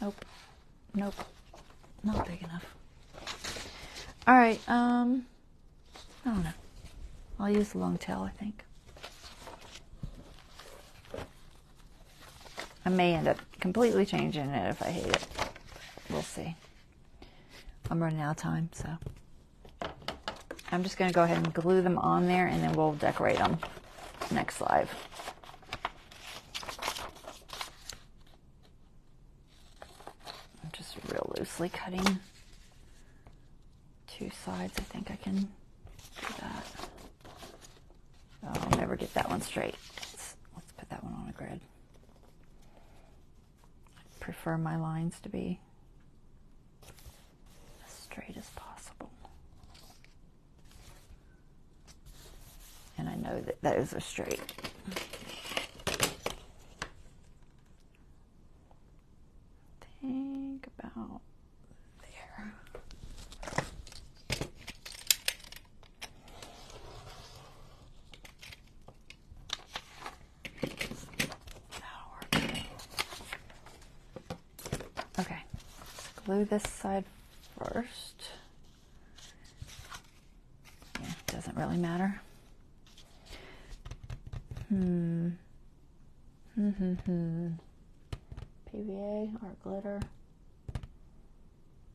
Nope. Nope. Not big enough. All right. I don't know. I'll use the long tail, I think. I may end up completely changing it if I hate it. We'll see. I'm running out of time, so I'm just going to go ahead and glue them on there, and then we'll decorate them next live. I'm just real loosely cutting two sides. I think I can do that. Oh, I'll never get that one straight. Let's put that one on a grid. I prefer my lines to be as straight as possible. And I know that those are straight. Think about there. glue this side first. Yeah, doesn't really matter. PVA, art glitter,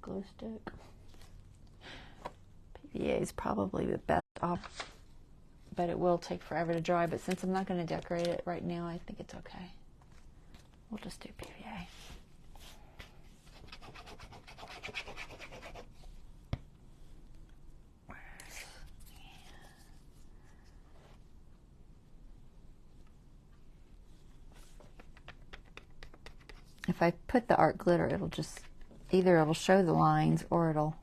glue stick. PVA is probably the best option, but it will take forever to dry. But since I'm not going to decorate it right now, I think it's okay. We'll just do PVA. If I put the art glitter, it'll just, either it'll show the lines or it'll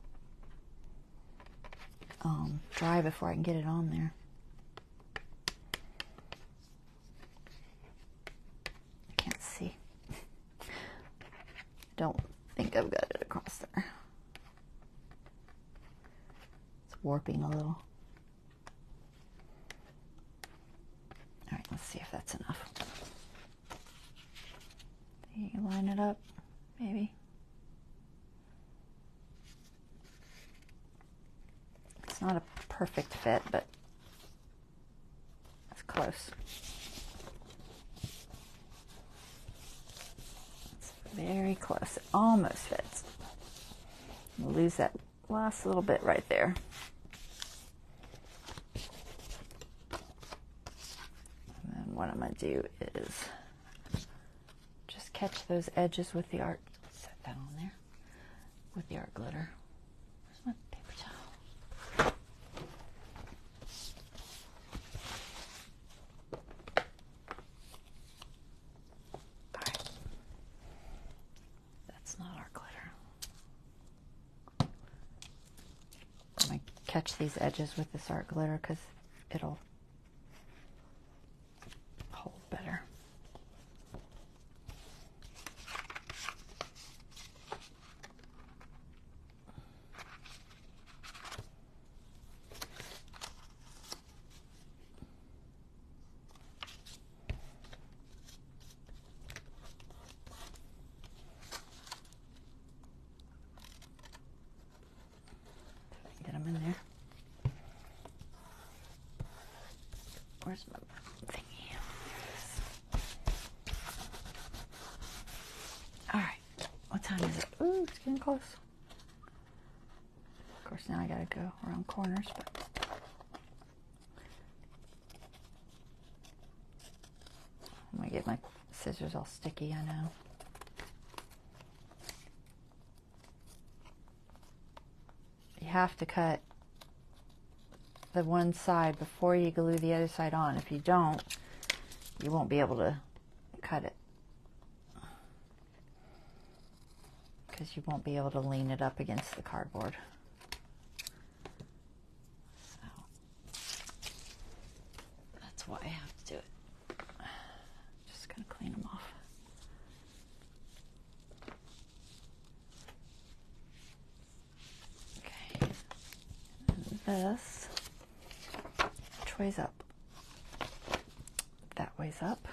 dry before I can get it on there. I can't see. Don't think I've got it across there. It's warping a little. All right, let's see if that's enough. You can line it up, maybe. It's not a perfect fit, but it's close. It's very close. It almost fits. We'll lose that last little bit right there. And then what I'm going to do is catch those edges with the art. Set that on there with the art glitter. Where's my paper towel? All right. That's not art glitter. I'm going to catch these edges with this art glitter because it'll hold better. Where's my thingy? All right, what time is it? Ooh, it's getting close. Of course, now I gotta go around corners, but I'm gonna get my scissors all sticky, I know. You have to cut the one side before you glue the other side on. If you don't, you won't be able to cut it because you won't be able to lean it up against the cardboard. So that's why I have to do it. Just gonna clean them off. Okay, and this way's up. That way's up.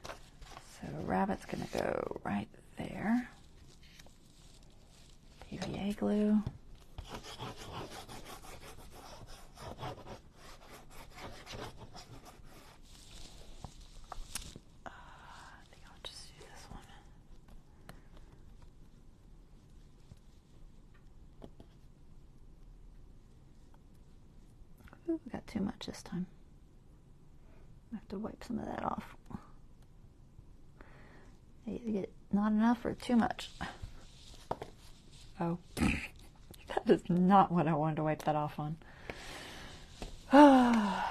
So rabbit's gonna go right there. PVA glue. I think I'll just do this one. Ooh, we got too much this time. I have to wipe some of that off. I either get not enough or too much. Oh, that is not what I wanted to wipe that off on. Okay,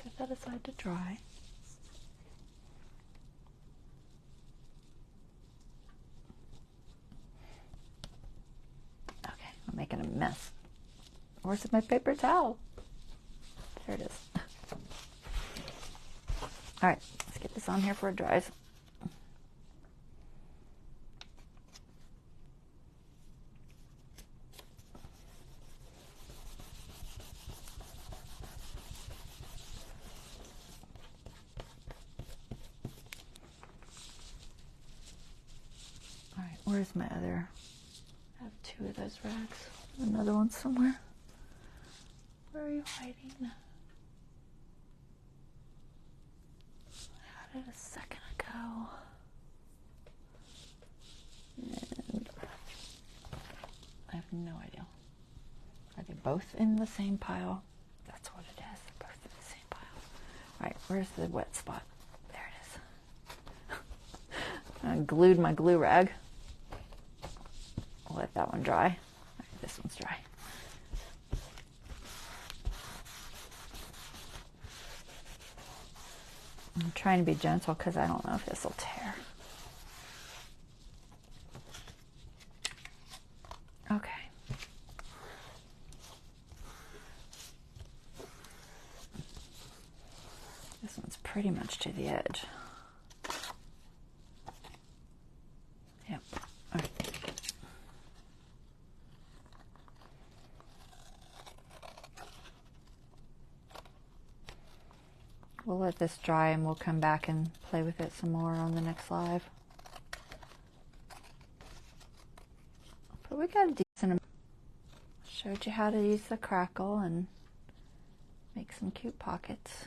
set that aside to dry. Okay, I'm making a mess. Where's my paper towel? There it is. All right, let's get this on here before it dries. Where's my other? I have 2 of those rags. Another one somewhere. Where are you hiding? I had it a second ago. And I have no idea. Are they both in the same pile? That's what it is. They're both in the same pile. Alright, where's the wet spot? There it is. I glued my glue rag. I'll let that one dry. Alright, this one's dry. I'm trying to be gentle because I don't know if this will tear. Okay. This one's pretty much to the edge. Yep. All right. We'll let this dry and we'll come back and play with it some more on the next live. But we got a decent amount. Showed you how to use the crackle and make some cute pockets.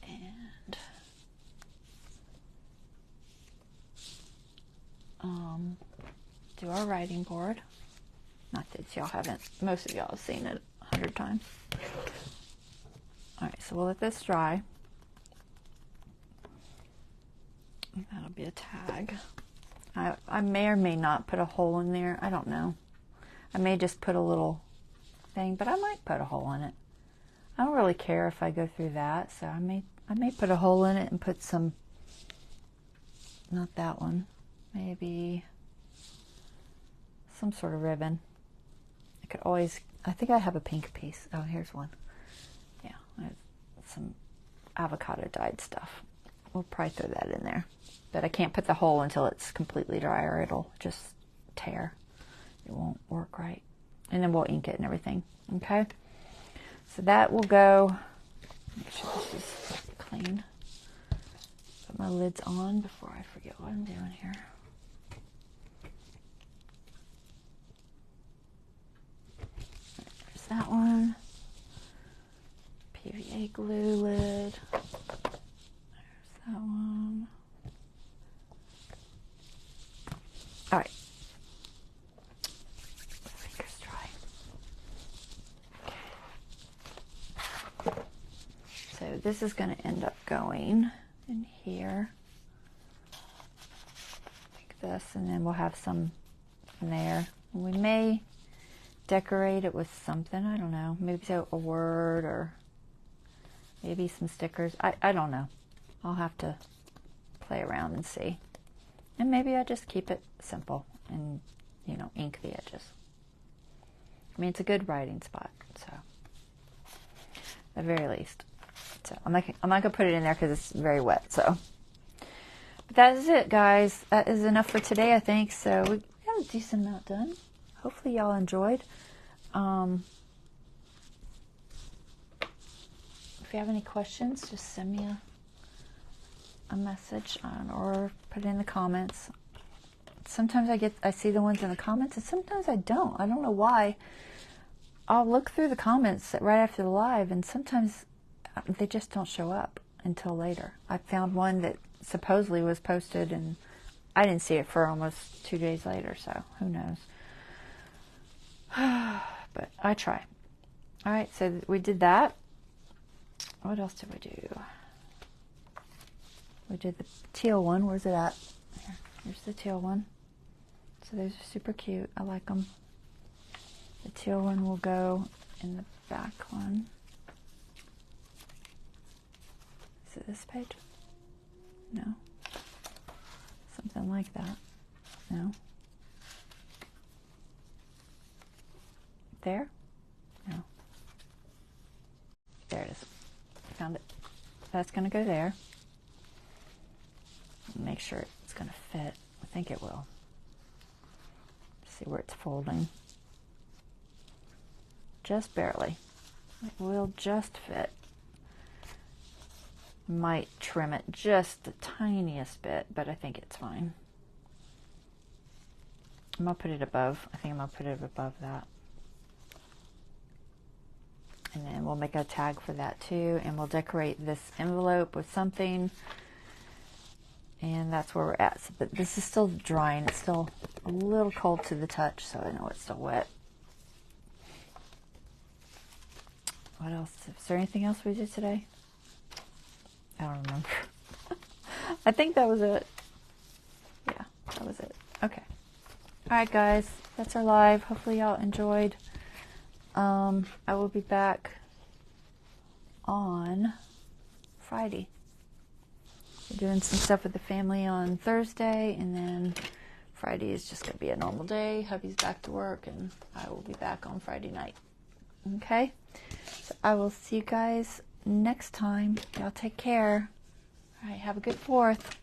And do our writing board. Not that y'all haven't, most of y'all have seen it 100 times. Alright, so we'll let this dry. That'll be a tag. I may or may not put a hole in there. I don't know. I may just put a little thing, but I might put a hole in it. I don't really care if I go through that, so I may put a hole in it and put some, not that one, maybe some sort of ribbon. I could always, I think I have a pink piece. Oh, here's one. Yeah, I have some avocado dyed stuff. We'll probably throw that in there. But I can't put the hole until it's completely dry or it'll just tear. It won't work right. And then we'll ink it and everything. Okay? So that will go. Make sure this is clean. Put my lids on before I forget what I'm doing here. There's that one. PVA glue lid. There's that one. All right. Fingers dry. Okay. So this is going to end up going in here, like this, and then we'll have some in there. And we may decorate it with something. I don't know. Maybe a word or maybe some stickers. I don't know. I'll have to play around and see. And maybe I just keep it simple and, you know, ink the edges. I mean, it's a good writing spot, so at the very least. So I'm not gonna put it in there because it's very wet. So, but that is it, guys. That is enough for today, I think. So we got a decent amount done. Hopefully, y'all enjoyed. If you have any questions, just send me a message or put it in the comments. Sometimes I see the ones in the comments, and sometimes I don't. I don't know why. I'll look through the comments right after the live, and sometimes they just don't show up until later. I found one that supposedly was posted, and I didn't see it for almost 2 days later, so who knows. But I try. All right, so we did that. What else did we do? We did the teal one. Where's it at? Here's the teal one. So those are super cute. I like them. The teal one will go in the back one. Is it this page? No. Something like that. No. There? No. There it is. Found it. That's going to go there. Make sure it's going to fit. I think it will. See where it's folding. Just barely. It will just fit. Might trim it just the tiniest bit, but I think it's fine. I'm going to put it above. I think I'm going to put it above that. And then we'll make a tag for that too. And we'll decorate this envelope with something. And that's where we're at. So, but this is still drying. It's still a little cold to the touch, so I know it's still wet. What else? Is there anything else we did today? I don't remember. I think that was it. Yeah, that was it. Okay. Alright guys, that's our live. Hopefully y'all enjoyed. I will be back on Friday. We're doing some stuff with the family on Thursday, and then Friday is just going to be a normal day. Hubby's back to work, and I will be back on Friday night. Okay? So I will see you guys next time. Y'all take care. All right, have a good 4th.